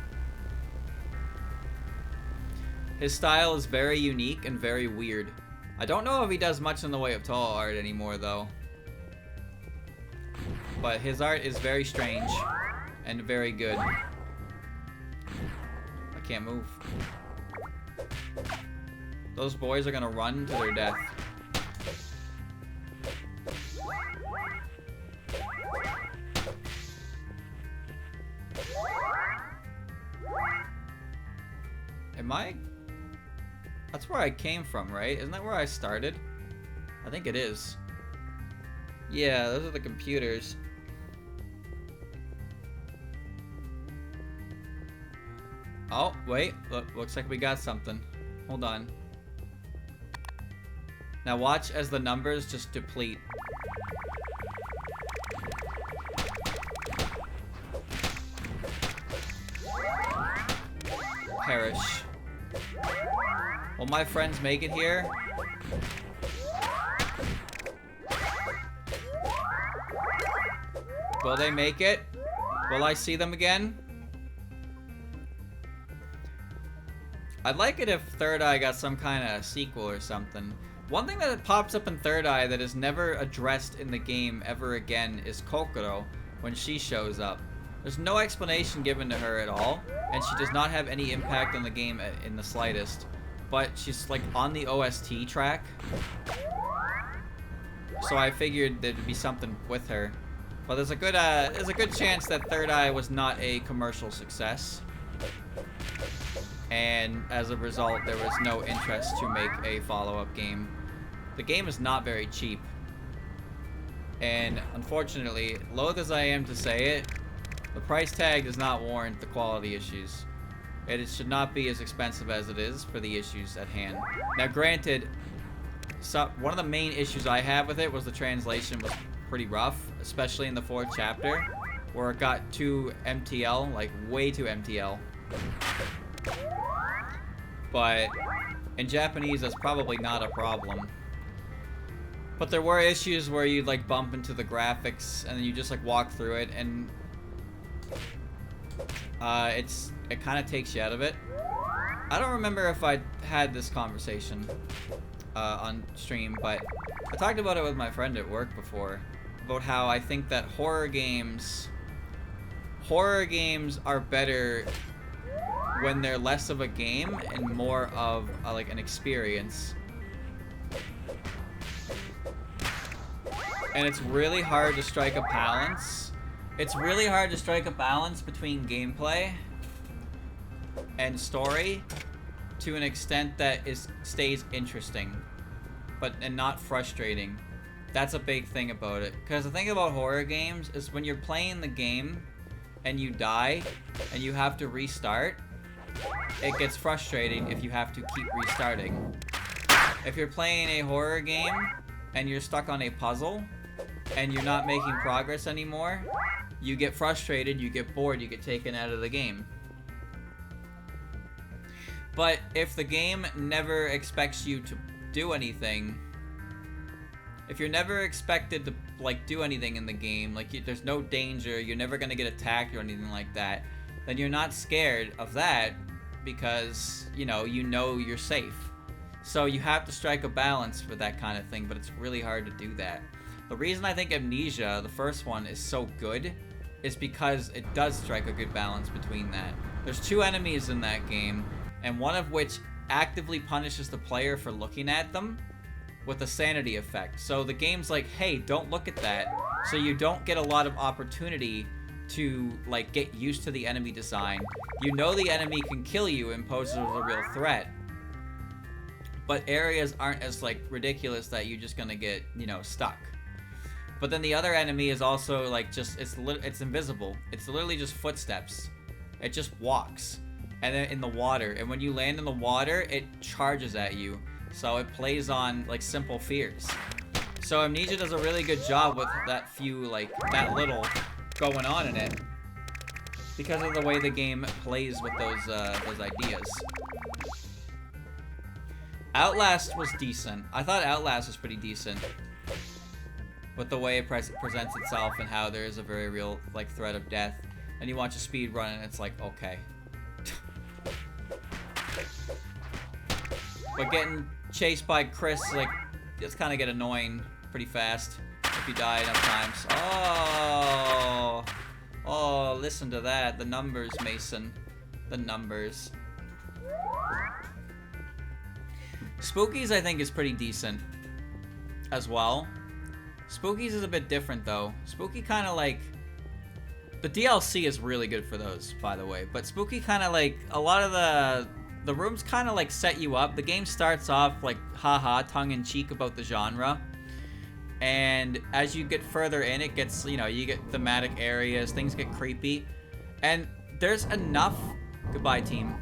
His style is very unique and very weird. I don't know if he does much in the way of tall art anymore, though. But his art is very strange and very good. I can't move. Those boys are gonna run to their death. Am I? That's where I came from, right? Isn't that where I started? I think it is. Yeah, those are the computers. Oh, wait. Looks like we got something. Hold on. Now watch as the numbers just deplete. Perish. Will my friends make it here? Will they make it? Will I see them again? I'd like it if Third Eye got some kind of sequel or something. One thing that pops up in Third Eye that is never addressed in the game ever again is Kokoro when she shows up. There's no explanation given to her at all, and she does not have any impact on the game in the slightest. But she's like on the OST track, so I figured there'd be something with her. But there's a good chance that Third Eye was not a commercial success, and as a result, there was no interest to make a follow-up game. The game is not very cheap, and unfortunately, loath as I am to say it, the price tag does not warrant the quality issues. It should not be as expensive as it is for the issues at hand. Now granted, So one of the main issues I have with it was the translation was pretty rough, especially in the 4th chapter, where it got too MTL, like way too MTL. But in Japanese, that's probably not a problem. But there were issues where you'd like bump into the graphics and then you just like walk through it, and it kind of takes you out of it. I don't remember if I had this conversation on stream, but I talked about it with my friend at work before, about how I think that horror games are better when they're less of a game and more of like an experience. And it's really hard to strike a balance. It's really hard to strike a balance between gameplay and story to an extent that stays interesting, and not frustrating. That's a big thing about it. Because the thing about horror games is when you're playing the game and you die and you have to restart, it gets frustrating if you have to keep restarting. If you're playing a horror game and you're stuck on a puzzle and you're not making progress anymore, you get frustrated, you get bored, you get taken out of the game. But if the game never expects you to do anything, if you're never expected to like do anything in the game, like there's no danger, you're never gonna get attacked or anything like that, then you're not scared of that because you know you're safe. So you have to strike a balance for that kind of thing, but it's really hard to do that. The reason I think Amnesia, the first one, is so good is because it does strike a good balance between that. There's 2 enemies in that game, and one of which actively punishes the player for looking at them with a sanity effect. So the game's like, hey, don't look at that. So you don't get a lot of opportunity to like get used to the enemy design. You know the enemy can kill you and poses a real threat, but areas aren't as like ridiculous that you're just gonna get, stuck. But then the other enemy is also like it's invisible. It's literally just footsteps. It just walks. And then in the water, and when you land in the water, it charges at you. So it plays on like simple fears. So Amnesia does a really good job with that little going on in it, because of the way the game plays with those ideas. Outlast was decent. I thought Outlast was pretty decent with the way it presents itself and how there is a very real like threat of death. And you watch a speed run and it's like, okay. But getting chased by Chris, like, just kind of get annoying pretty fast if you die enough times. Oh, listen to that. The numbers, Mason. The numbers. Spookies, I think, is pretty decent as well. Spookies is a bit different, though. Spooky kind of like... The DLC is really good for those, by the way. But Spooky kind of like... A lot of the rooms kind of like set you up. The game starts off like, haha, tongue-in-cheek about the genre. And as you get further in, it gets, you get thematic areas. Things get creepy. And there's enough... Goodbye, team.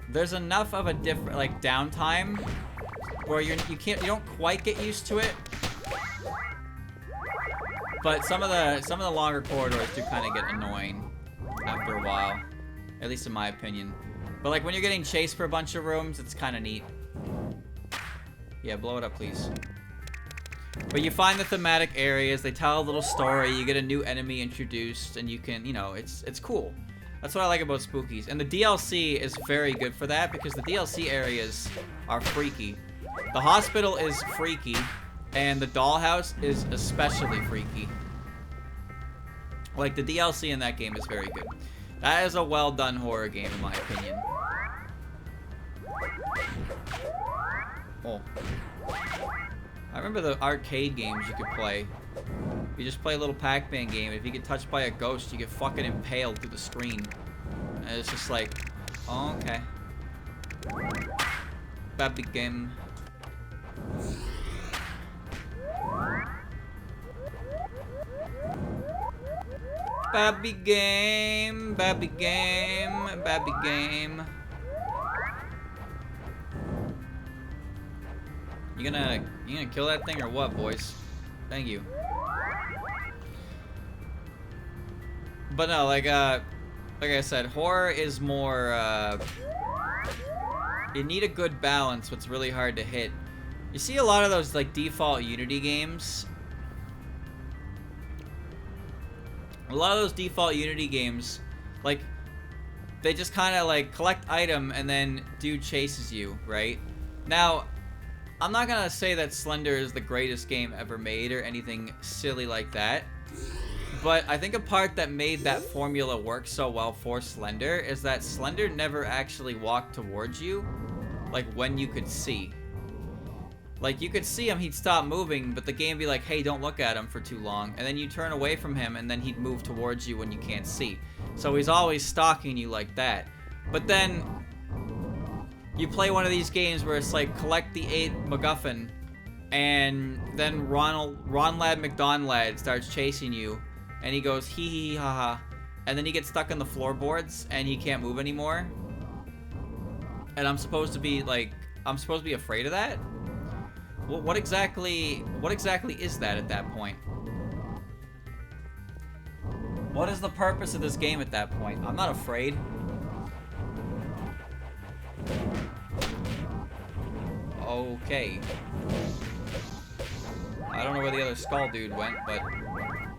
There's enough of a different, like, downtime where you don't quite get used to it. But some of the longer corridors do kind of get annoying after a while, at least in my opinion. But like when you're getting chased for a bunch of rooms, it's kind of neat. Yeah, blow it up, please. But you find the thematic areas, they tell a little story, you get a new enemy introduced, and you can, it's cool. That's what I like about Spookies. And the DLC is very good for that, because the DLC areas are freaky. The hospital is freaky, and the dollhouse is especially freaky. Like, the DLC in that game is very good. That is a well-done horror game, in my opinion. Oh. I remember the arcade games you could play. You just play a little Pac-Man game. If you get touched by a ghost, you get fucking impaled through the screen. And it's just like, oh, okay. Baby game. Baby game, baby game, baby game. You gonna kill that thing or what, boys? Thank you. But no, like I said, horror is more, you need a good balance, what's really hard to hit. You see a lot of those, like, default Unity games. A lot of those default Unity games, like, they just kind of, like, collect item and then dude chases you, right? Now, I'm not gonna say that Slender is the greatest game ever made or anything silly like that. But I think a part that made that formula work so well for Slender is that Slender never actually walked towards you, like, when you could see. Like, you could see him, he'd stop moving, but the game would be like, hey, don't look at him for too long. And then you turn away from him, and then he'd move towards you when you can't see. So he's always stalking you like that. But then, you play one of these games where it's like, collect the 8 MacGuffin, and then Ron Lad McDonald starts chasing you. And he goes, hee hee ha ha. And then he gets stuck on the floorboards and he can't move anymore. And I'm supposed to be like, I'm supposed to be afraid of that? What exactly is that at that point? What is the purpose of this game at that point? I'm not afraid. Okay. I don't know where the other skull dude went, but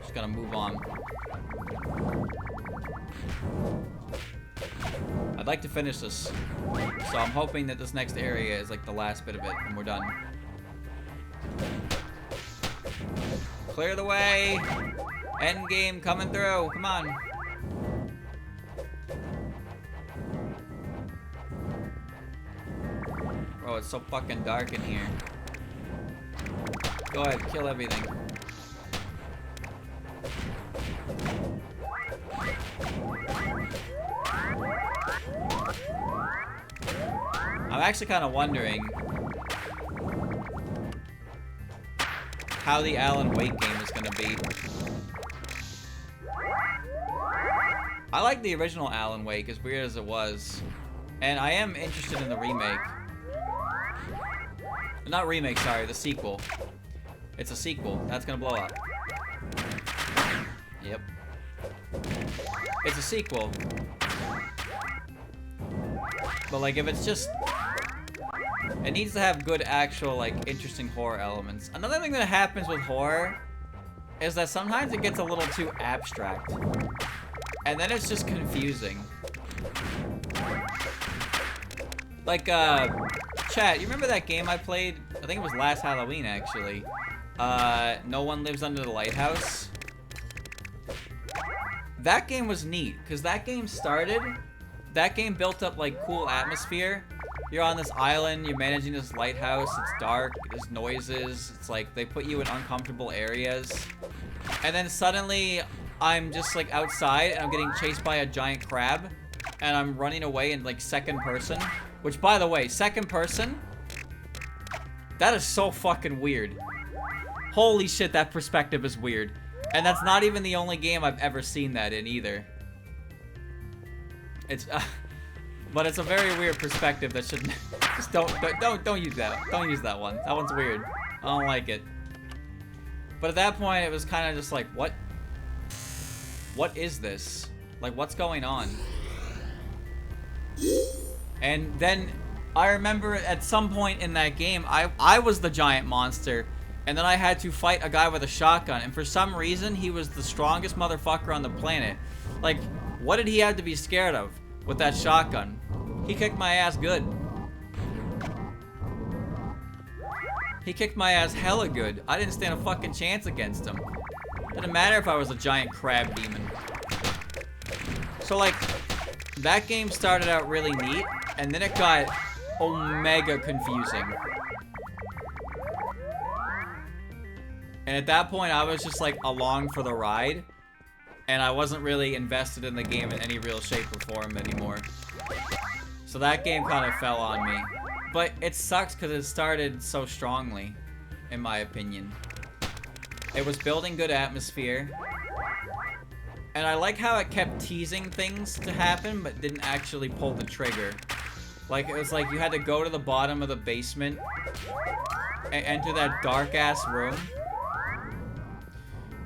just gonna move on. I'd like to finish this, so I'm hoping that this next area is like the last bit of it, and we're done. Clear the way! End game coming through, come on! Bro, it's so fucking dark in here. Go ahead, kill everything. I'm actually kind of wondering how the Alan Wake game is going to be. I like the original Alan Wake, as weird as it was. And I am interested in the remake. Not remake, sorry, the sequel. It's a sequel. That's gonna blow up. Yep. It's a sequel. But like, if it's just... It needs to have good, actual, like, interesting horror elements. Another thing that happens with horror is that sometimes it gets a little too abstract. And then it's just confusing. Like, chat, you remember that game I played? I think it was last Halloween, actually. No One Lives Under the Lighthouse. That game was neat, because that game built up, like, cool atmosphere. You're on this island, you're managing this lighthouse, it's dark, there's noises, it's like, they put you in uncomfortable areas. And then suddenly, I'm just, like, outside, and I'm getting chased by a giant crab, and I'm running away in, like, second person. Which, by the way, second person, that is so fucking weird. Holy shit, that perspective is weird. And that's not even the only game I've ever seen that in either. It's, but it's a very weird perspective that shouldn't, just don't use that. Don't use that one. That one's weird. I don't like it. But at that point, it was kind of just like, what is this? Like, what's going on? And then I remember at some point in that game, I was the giant monster, and then I had to fight a guy with a shotgun, and for some reason, he was the strongest motherfucker on the planet. Like, what did he have to be scared of with that shotgun? He kicked my ass good. He kicked my ass hella good. I didn't stand a fucking chance against him. Didn't matter if I was a giant crab demon. So, like, that game started out really neat, and then it got omega confusing. And at that point, I was just, like, along for the ride, and I wasn't really invested in the game in any real shape or form anymore. So that game kind of fell on me. But it sucks because it started so strongly, in my opinion. It was building good atmosphere. And I like how it kept teasing things to happen, but didn't actually pull the trigger. Like, it was like you had to go to the bottom of the basement enter that dark-ass room.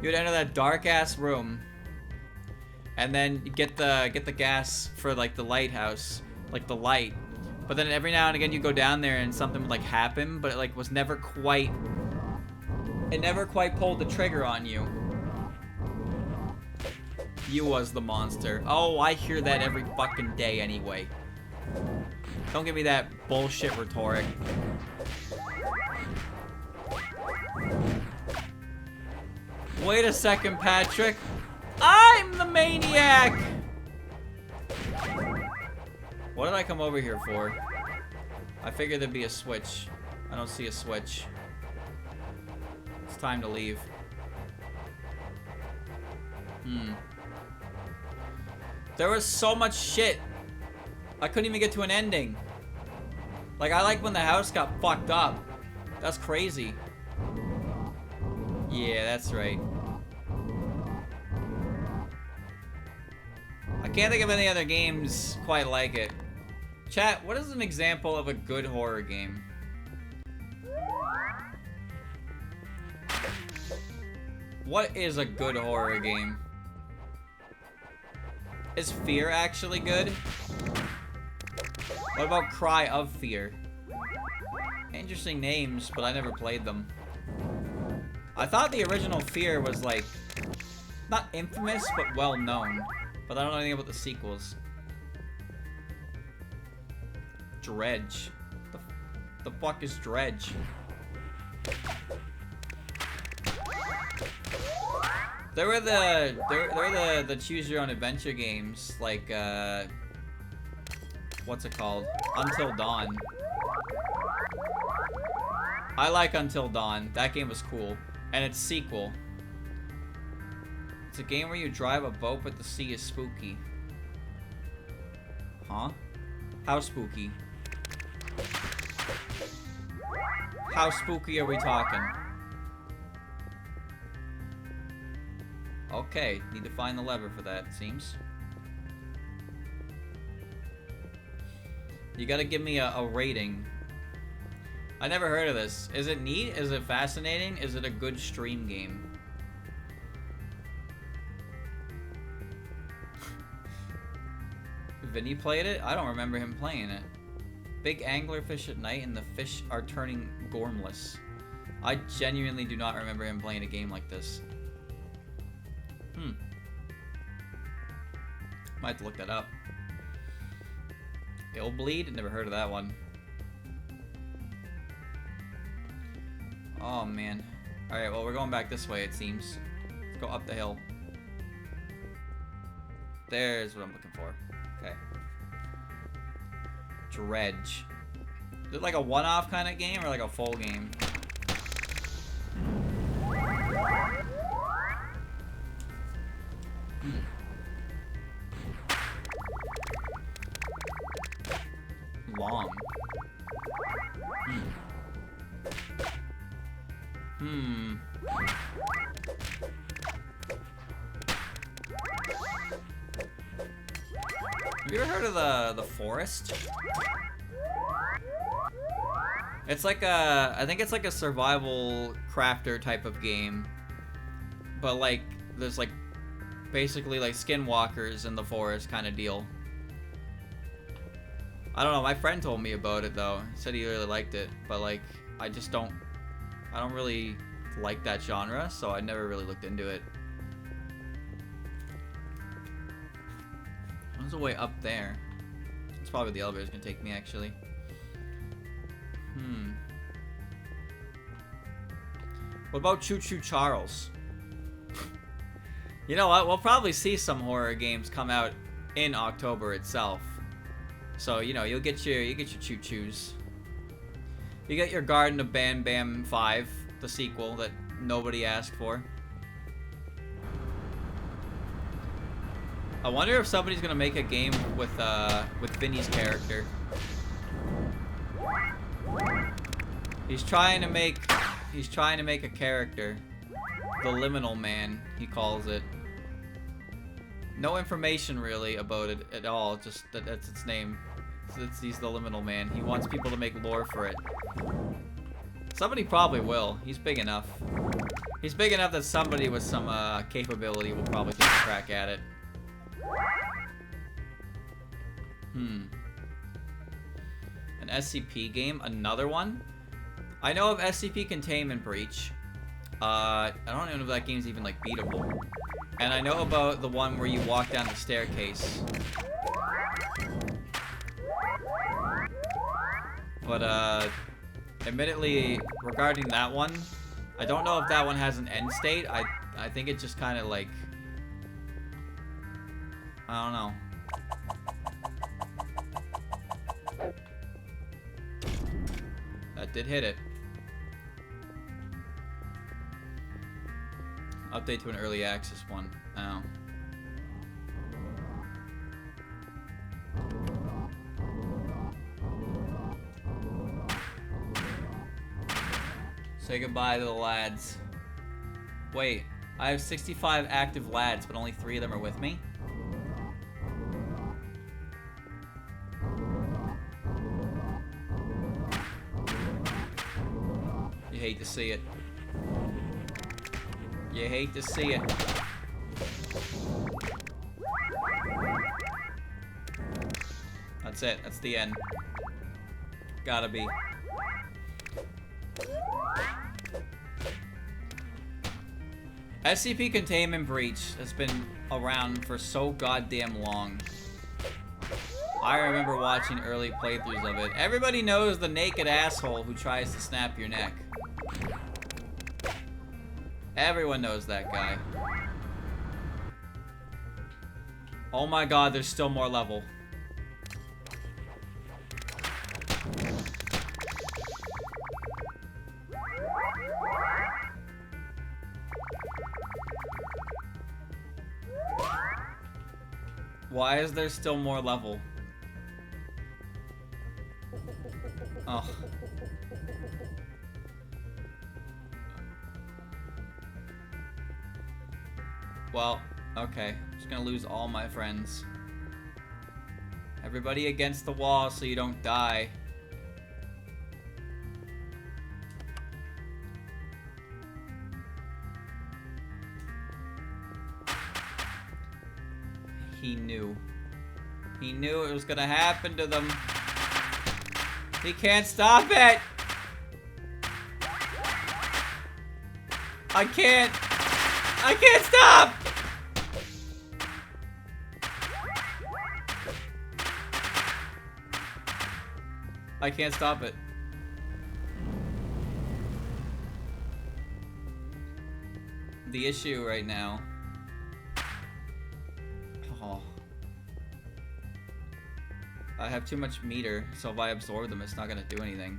You would enter that dark-ass room, and then get the gas for like the lighthouse, like the light. But then every now and again you go down there and something would like happen, but it like was never quite. It never quite pulled the trigger on you. You was the monster. Oh, I hear that every fucking day anyway. Don't give me that bullshit rhetoric. Wait a second, Patrick. I'm the maniac! What did I come over here for? I figured there'd be a switch. I don't see a switch. It's time to leave. There was so much shit. I couldn't even get to an ending. Like, I like when the house got fucked up. That's crazy. Yeah, that's right. I can't think of any other games quite like it. Chat, what is an example of a good horror game? What is a good horror game? Is Fear actually good? What about Cry of Fear? Interesting names, but I never played them. I thought the original Fear was like, not infamous, but well known. But I don't know anything about the sequels. Dredge. The fuck is Dredge? There were the choose your own adventure games, like what's it called? Until Dawn. I like Until Dawn. That game was cool. And its sequel. It's a game where you drive a boat but the sea is spooky. Huh? How spooky? How spooky are we talking? Okay, need to find the lever for that, it seems. You gotta give me a rating. I never heard of this. Is it neat? Is it fascinating? Is it a good stream game? Vinny played it? I don't remember him playing it. Big anglerfish at night and the fish are turning gormless. I genuinely do not remember him playing a game like this. Might have to look that up. Illbleed? Never heard of that one. Oh man. Alright, well we're going back this way it seems. Let's go up the hill. There's what I'm looking for. Okay. Dredge. Is it like a one-off kind of game or like a full game? Long. Have you ever heard of the Forest? It's like a, I think it's like a survival crafter type of game. But like, there's like, basically like skinwalkers in the forest kind of deal. I don't know, my friend told me about it though. He said he really liked it, but like, I don't really like that genre, so I never really looked into it. There's a way up there. It's probably the elevator's gonna take me actually. What about Choo Choo Charles? You know what? We'll probably see some horror games come out in October itself. So, you know, you'll get your Choo Choos. You get your Garden of Bam Bam 5, the sequel that nobody asked for. I wonder if somebody's gonna make a game with Vinny's character. He's trying to make a character. The Liminal Man, he calls it. No information really about it at all, just that's its name. He's the Liminal Man. He wants people to make lore for it. Somebody probably will. He's big enough. He's big enough that somebody with some capability will probably take a crack at it. An SCP game? Another one? I know of SCP Containment Breach. I don't even know if that game's even, like, beatable. And I know about the one where you walk down the staircase. But, admittedly, regarding that one, I don't know if that one has an end state. I think it just kind of, like... I don't know. That did hit it. Update to an early access one. Oh. Say goodbye to the lads. Wait, I have 65 active lads, but only 3 of them are with me? You hate to see it. You hate to see it. That's it. That's the end. Gotta be. SCP Containment Breach has been around for so goddamn long. I remember watching early playthroughs of it. Everybody knows the naked asshole who tries to snap your neck. Everyone knows that guy. Oh my god, there's still more level. Why is there still more level? Oh. Well, okay. Just gonna lose all my friends. Everybody against the wall so you don't die. He knew. He knew it was gonna happen to them. He can't stop it! I can't stop! I can't stop it. The issue right now. Oh. I have too much meter, so if I absorb them, it's not gonna do anything.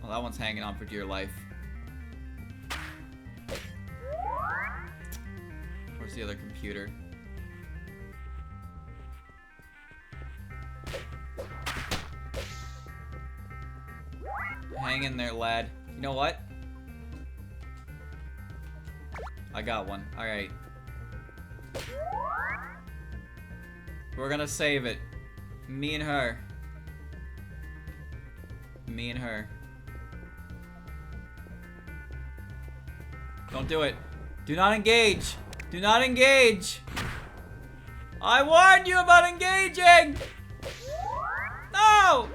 Well, that one's hanging on for dear life. Where's the other computer? Hang in there, lad. You know what? I got one. Alright. We're gonna save it. Me and her. Me and her. Don't do it. Do not engage. Do not engage. I warned you about engaging. No.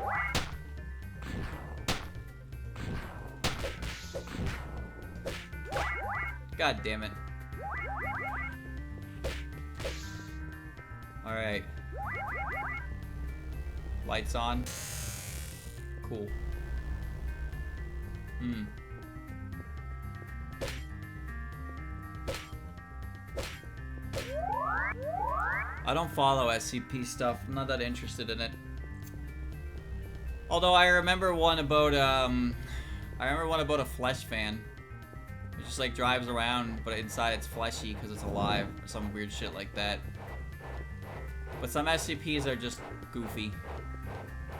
God damn it. Alright. Lights on. Cool. I don't follow SCP stuff. I'm not that interested in it. Although I remember one about a flesh fan. It just like drives around, but inside it's fleshy because it's alive or some weird shit like that. But some SCPs are just goofy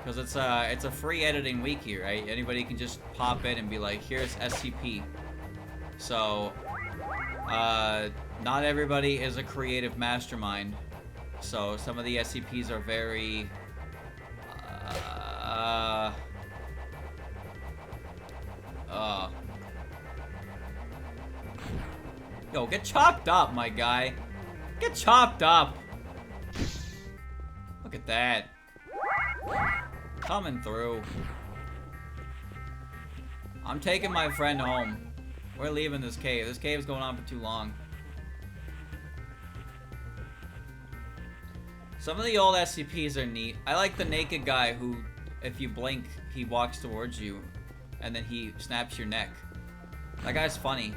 because it's a free editing wiki, right? Anybody can just pop in and be like, here's SCP. So not everybody is a creative mastermind. So some of the SCPs are very Yo, get chopped up, my guy. Get chopped up. Look at that. Coming through. I'm taking my friend home. We're leaving this cave. This cave's going on for too long. Some of the old SCPs are neat. I like the naked guy who, if you blink, he walks towards you and then he snaps your neck. That guy's funny.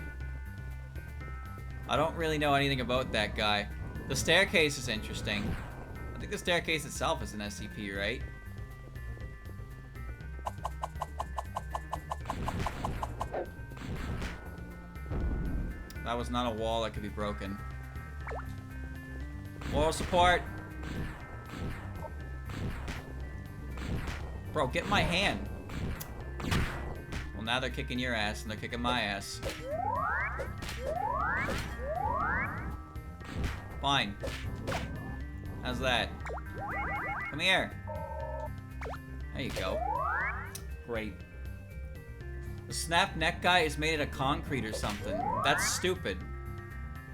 I don't really know anything about that guy. The staircase is interesting. I think the staircase itself is an SCP, right? That was not a wall that could be broken. Moral support. Bro, get in my hand. Well, now they're kicking your ass and they're kicking my ass. Fine. How's that? Come here. There you go. Great. The snap neck guy is made out of concrete or something. That's stupid.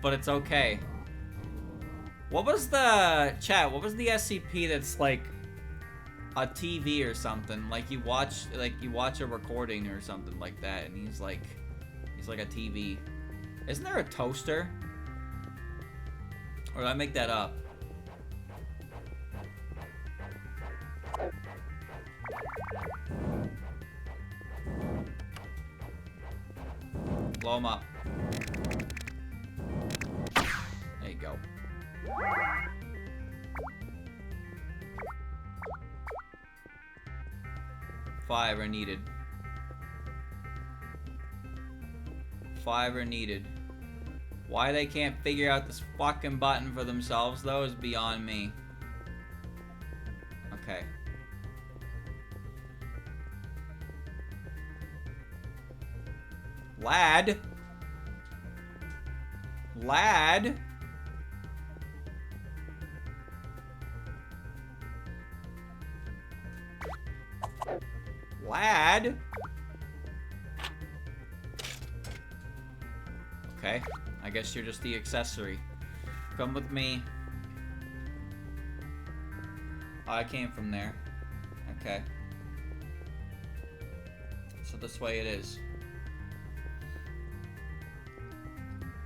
But it's okay. What was the... Chat, what was the SCP that's like a TV or something? Like you watch a recording or something like that and he's like a TV. Isn't there a toaster? Or did I make that up? Blow him up. There you go. Five are needed. 5 are needed. Why they can't figure out this fucking button for themselves, though, is beyond me. Okay. Lad? Lad? Lad? Okay. I guess you're just the accessory. Come with me. Oh, I came from there. Okay. So this way it is.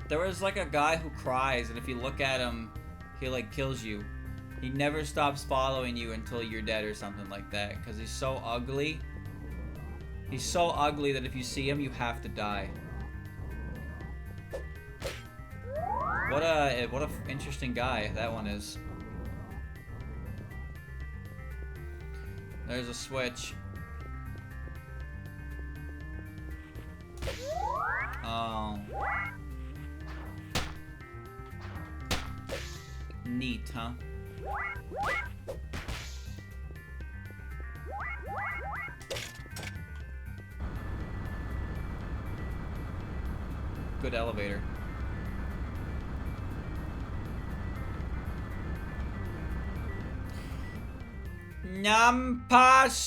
There was like a guy who cries, and if you look at him, he like kills you. He never stops following you until you're dead or something like that, because he's so ugly. He's so ugly that if you see him, you have to die. What a interesting guy that one is. There's a switch. Oh. Neat, huh? Good elevator. Nampas!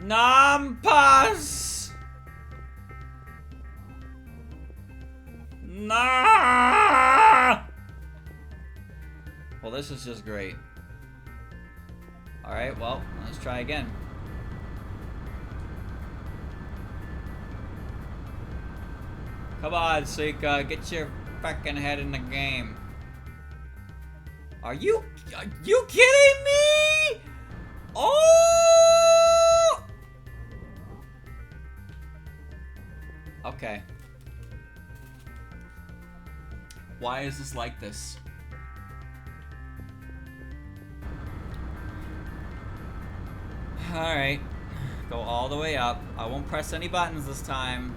Nampas! Nah! Well, this is just great. Alright, well, let's try again. Come on, Suika, get your fucking head in the game. Are you kidding me? Oh! Okay. Why is this like this? Alright. Go all the way up. I won't press any buttons this time.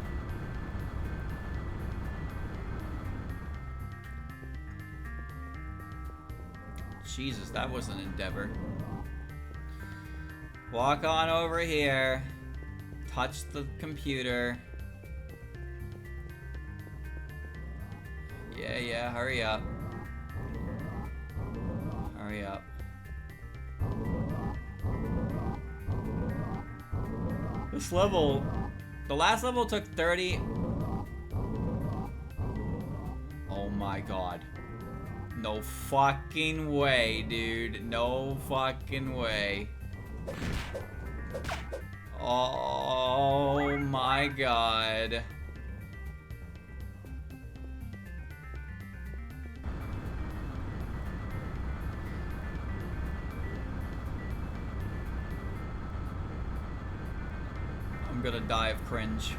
Jesus, that was an endeavor. Walk on over here. Touch the computer. Yeah, hurry up. Hurry up. This level The last level took 30. Oh my god. No fucking way, dude. No fucking way. Oh my god. I'm gonna die of cringe.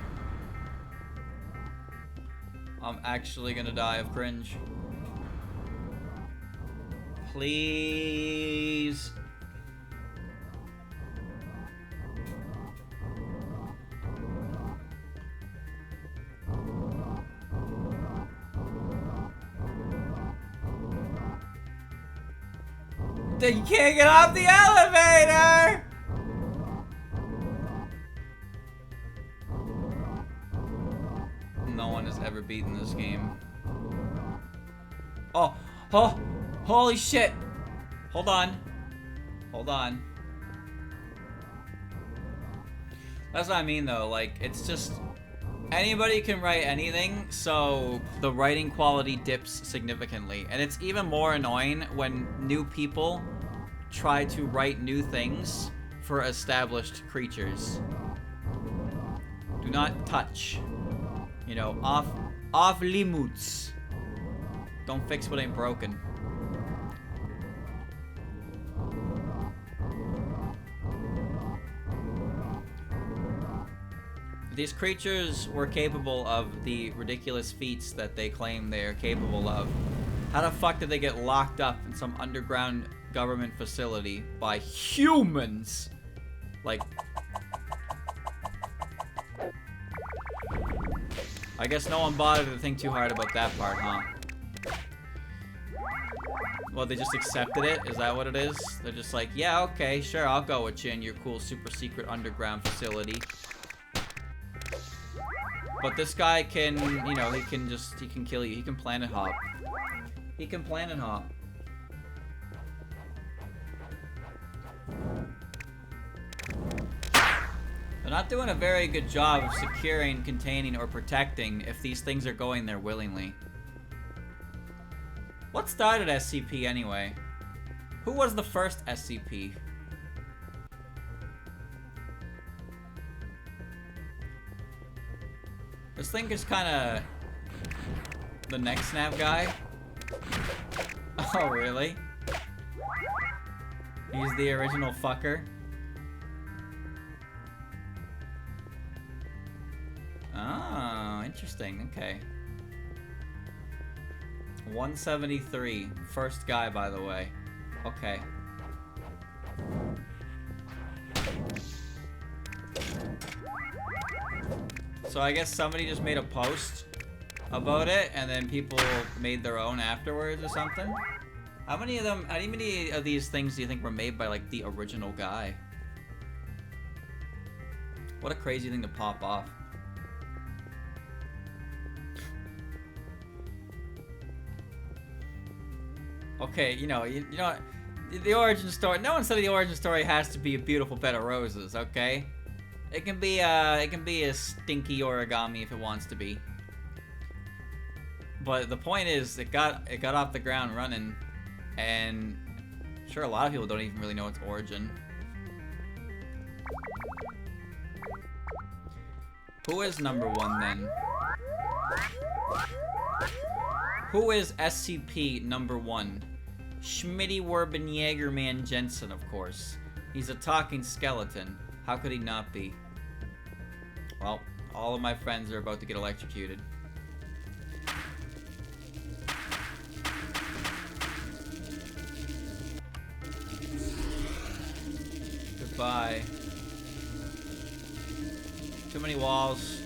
I'm actually gonna die of cringe. Please. You can't get off the elevator! No one has ever beaten this game. Oh, holy shit! Hold on. Hold on. That's what I mean though, like, it's just... Anybody can write anything, so the writing quality dips significantly. And it's even more annoying when new people try to write new things for established creatures. Do not touch. You know, off limits. Don't fix what ain't broken. These creatures were capable of the ridiculous feats that they claim they are capable of. How the fuck did they get locked up in some underground government facility by humans? Like... I guess no one bothered to think too hard about that part, huh? Well, they just accepted it? Is that what it is? They're just like, yeah, okay, sure, I'll go with you in your cool super secret underground facility. But this guy can, you know, he can kill you. He can planet hop. He can planet hop. They're not doing a very good job of securing, containing, or protecting if these things are going there willingly. What started SCP anyway? Who was the first SCP? This thing is kinda... the next snap guy? Oh, really? He's the original fucker? Oh, interesting, okay. 173. First guy, by the way. Okay. So I guess somebody just made a post about it, and then people made their own afterwards or something? How many of these things do you think were made by, like, the original guy? What a crazy thing to pop off. Okay, you know, the origin story. No one said the origin story has to be a beautiful bed of roses. Okay, it can be a stinky origami if it wants to be. But the point is, it got off the ground running, and sure, a lot of people don't even really know its origin. Who is number one then? Who is SCP number 1? Schmitty Werben Jaegerman Jensen, of course. He's a talking skeleton. How could he not be? Well, all of my friends are about to get electrocuted. Goodbye. Too many walls.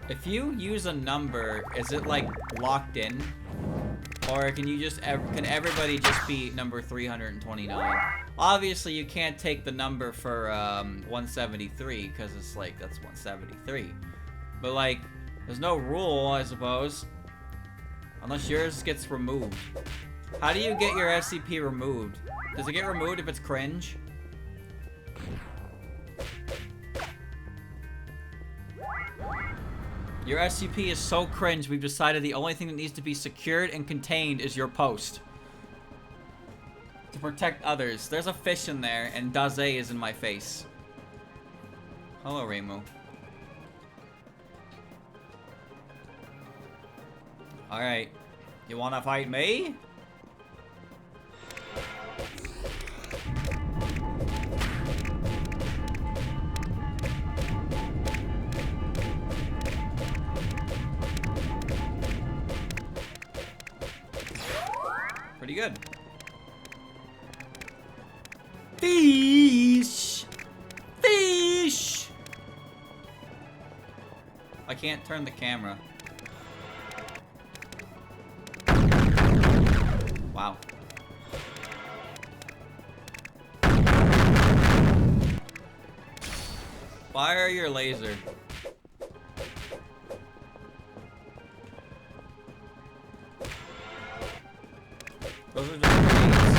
If you use a number, is it like locked in? Or can you just can everybody just be number 329? Obviously you can't take the number for 173 because it's like that's 173. But like there's no rule, I suppose. Unless yours gets removed. How do you get your SCP removed? Does it get removed if it's cringe? Your SCP is so cringe, we've decided the only thing that needs to be secured and contained is your post. To protect others. There's a fish in there, and Daze is in my face. Hello, Reimu. Alright. You wanna fight me? Pretty good. Fish! Fish! I can't turn the camera. Wow. Fire your laser. Those are just grenades.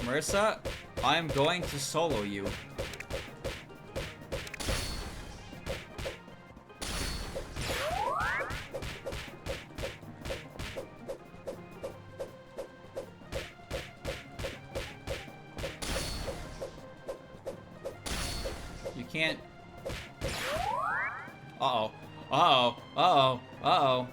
Marissa, I am going to solo you. You can't. Uh-oh. Uh-oh. Uh-oh. Uh-oh.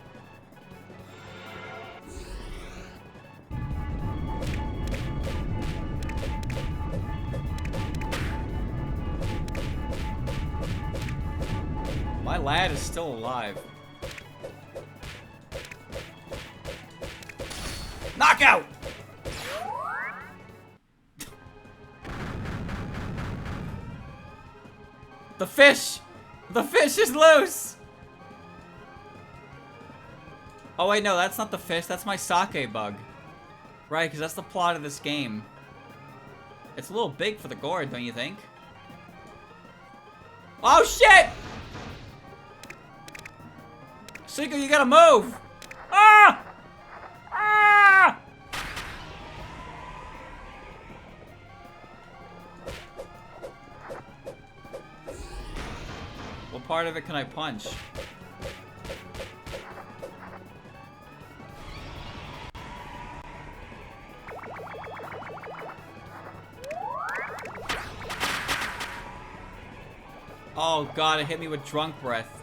My lad is still alive. Knockout! The fish! The fish is loose! Oh wait, no, that's not the fish. That's my sake bug. Right, because that's the plot of this game. It's a little big for the gourd, don't you think? Oh shit! Suika, you gotta move! Ah! Ah! What part of it can I punch? Oh god, it hit me with drunk breath.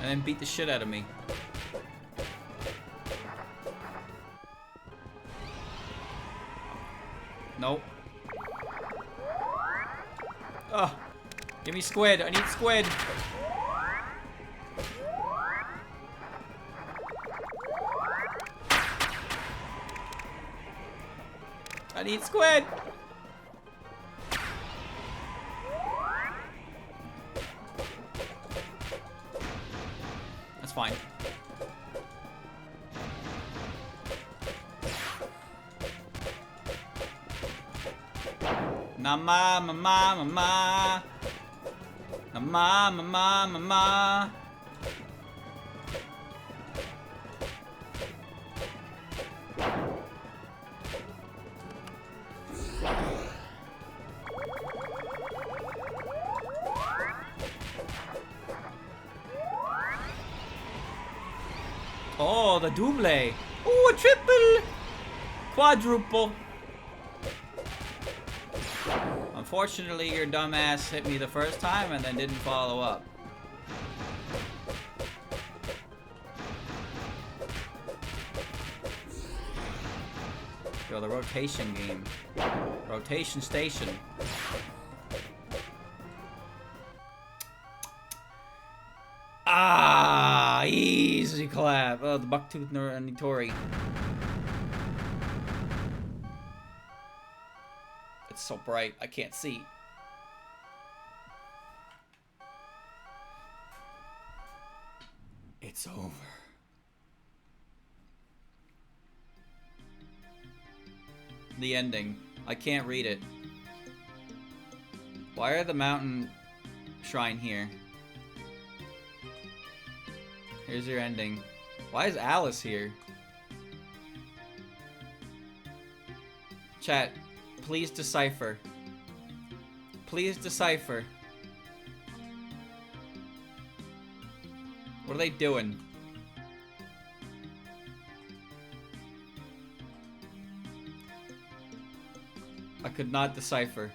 And then beat the shit out of me. Nope. Ugh. Give me squid. I need squid. I need squid. That's fine. Nama, mama, mama. Nama, mama, mama. Oh, the double. Oh, a triple. Quadruple. Unfortunately, your dumbass hit me the first time and then didn't follow up. Yo, the rotation game. Rotation station. Ah, easy clap. Oh, the bucktooth Nitori. It's so bright, I can't see. It's over. The ending. I can't read it. Why are the mountain shrine here? Here's your ending. Why is Alice here? Chat, please decipher. Please decipher. What are they doing? I could not decipher.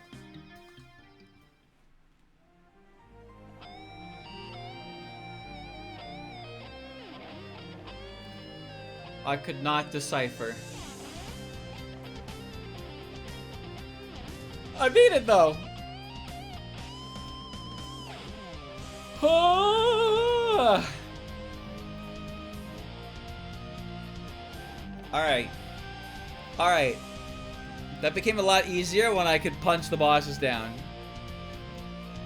I could not decipher. I beat it though. Alright. Alright. That became a lot easier when I could punch the bosses down.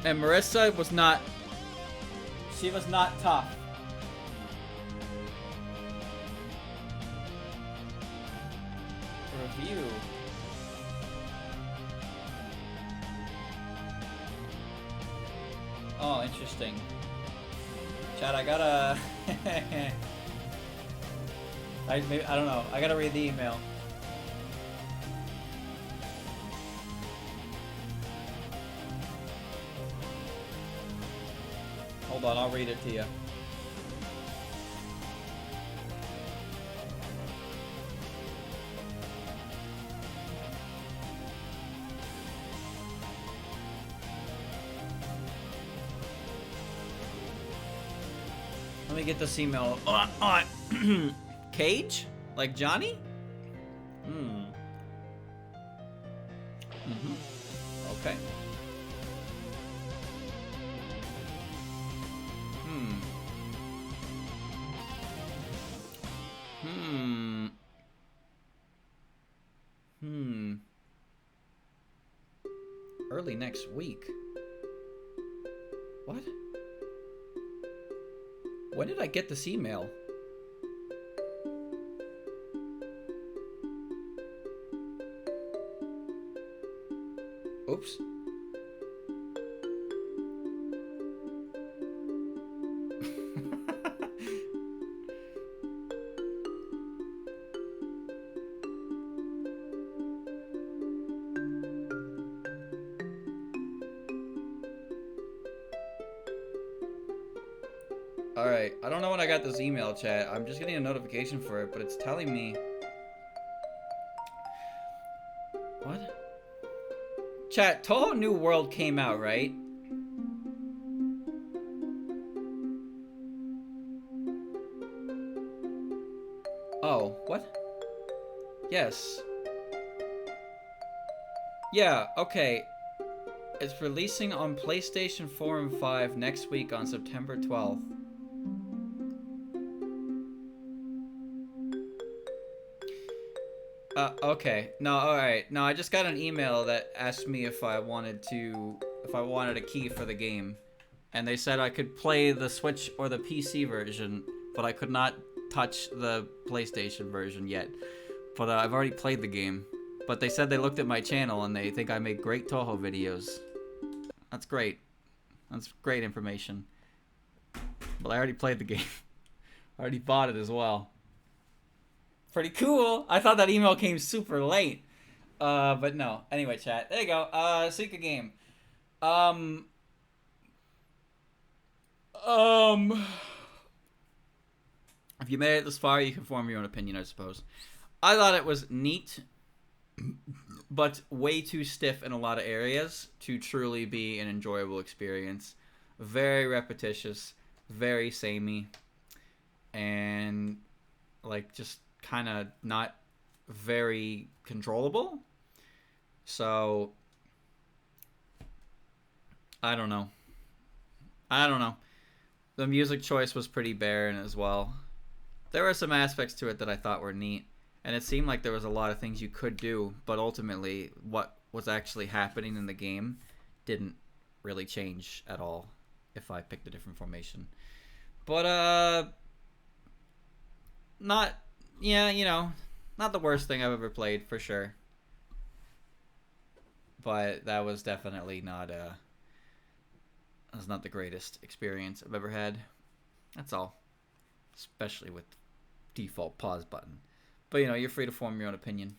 And Marissa was not... She was not tough. Review. Oh, interesting. Chat, I gotta... I don't know. I gotta read the email. Hold on, I'll read it to you. Let me get this email. Cage? Like Johnny? Okay. Early next week. What? When did I get this email? Oops. Alright, I don't know when I got this email, chat. I'm just getting a notification for it, but it's telling me... What? Chat, Toho New World came out, right? Oh, what? Yes. Yeah, okay. It's releasing on PlayStation 4 and 5 next week on September 12th. Okay. No, alright. No, I just got an email that asked me if I wanted a key for the game. And they said I could play the Switch or the PC version, but I could not touch the PlayStation version yet. But I've already played the game. But they said they looked at my channel and they think I make great Toho videos. That's great. That's great information. But I already played the game. I already bought it as well. Pretty cool. I thought that email came super late. But no. Anyway, chat. There you go. Suika game. If you made it this far, you can form your own opinion, I suppose. I thought it was neat, but way too stiff in a lot of areas to truly be an enjoyable experience. Very repetitious, very samey, and like just kind of not very controllable. So I don't know. The music choice was pretty barren as well. There were some aspects to it that I thought were neat, and it seemed like there was a lot of things you could do, but ultimately what was actually happening in the game didn't really change at all if I picked a different formation. But not the worst thing I've ever played for sure. But that was definitely not the greatest experience I've ever had. That's all. especially with default pause button. But you know, you're free to form your own opinion.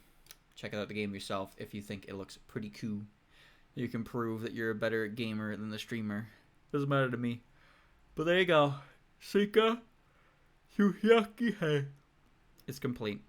Check out the game yourself if you think it looks pretty cool. You can prove that you're a better gamer than the streamer. Doesn't matter to me. But there you go. Suika, Hyakki, hey. It's complete.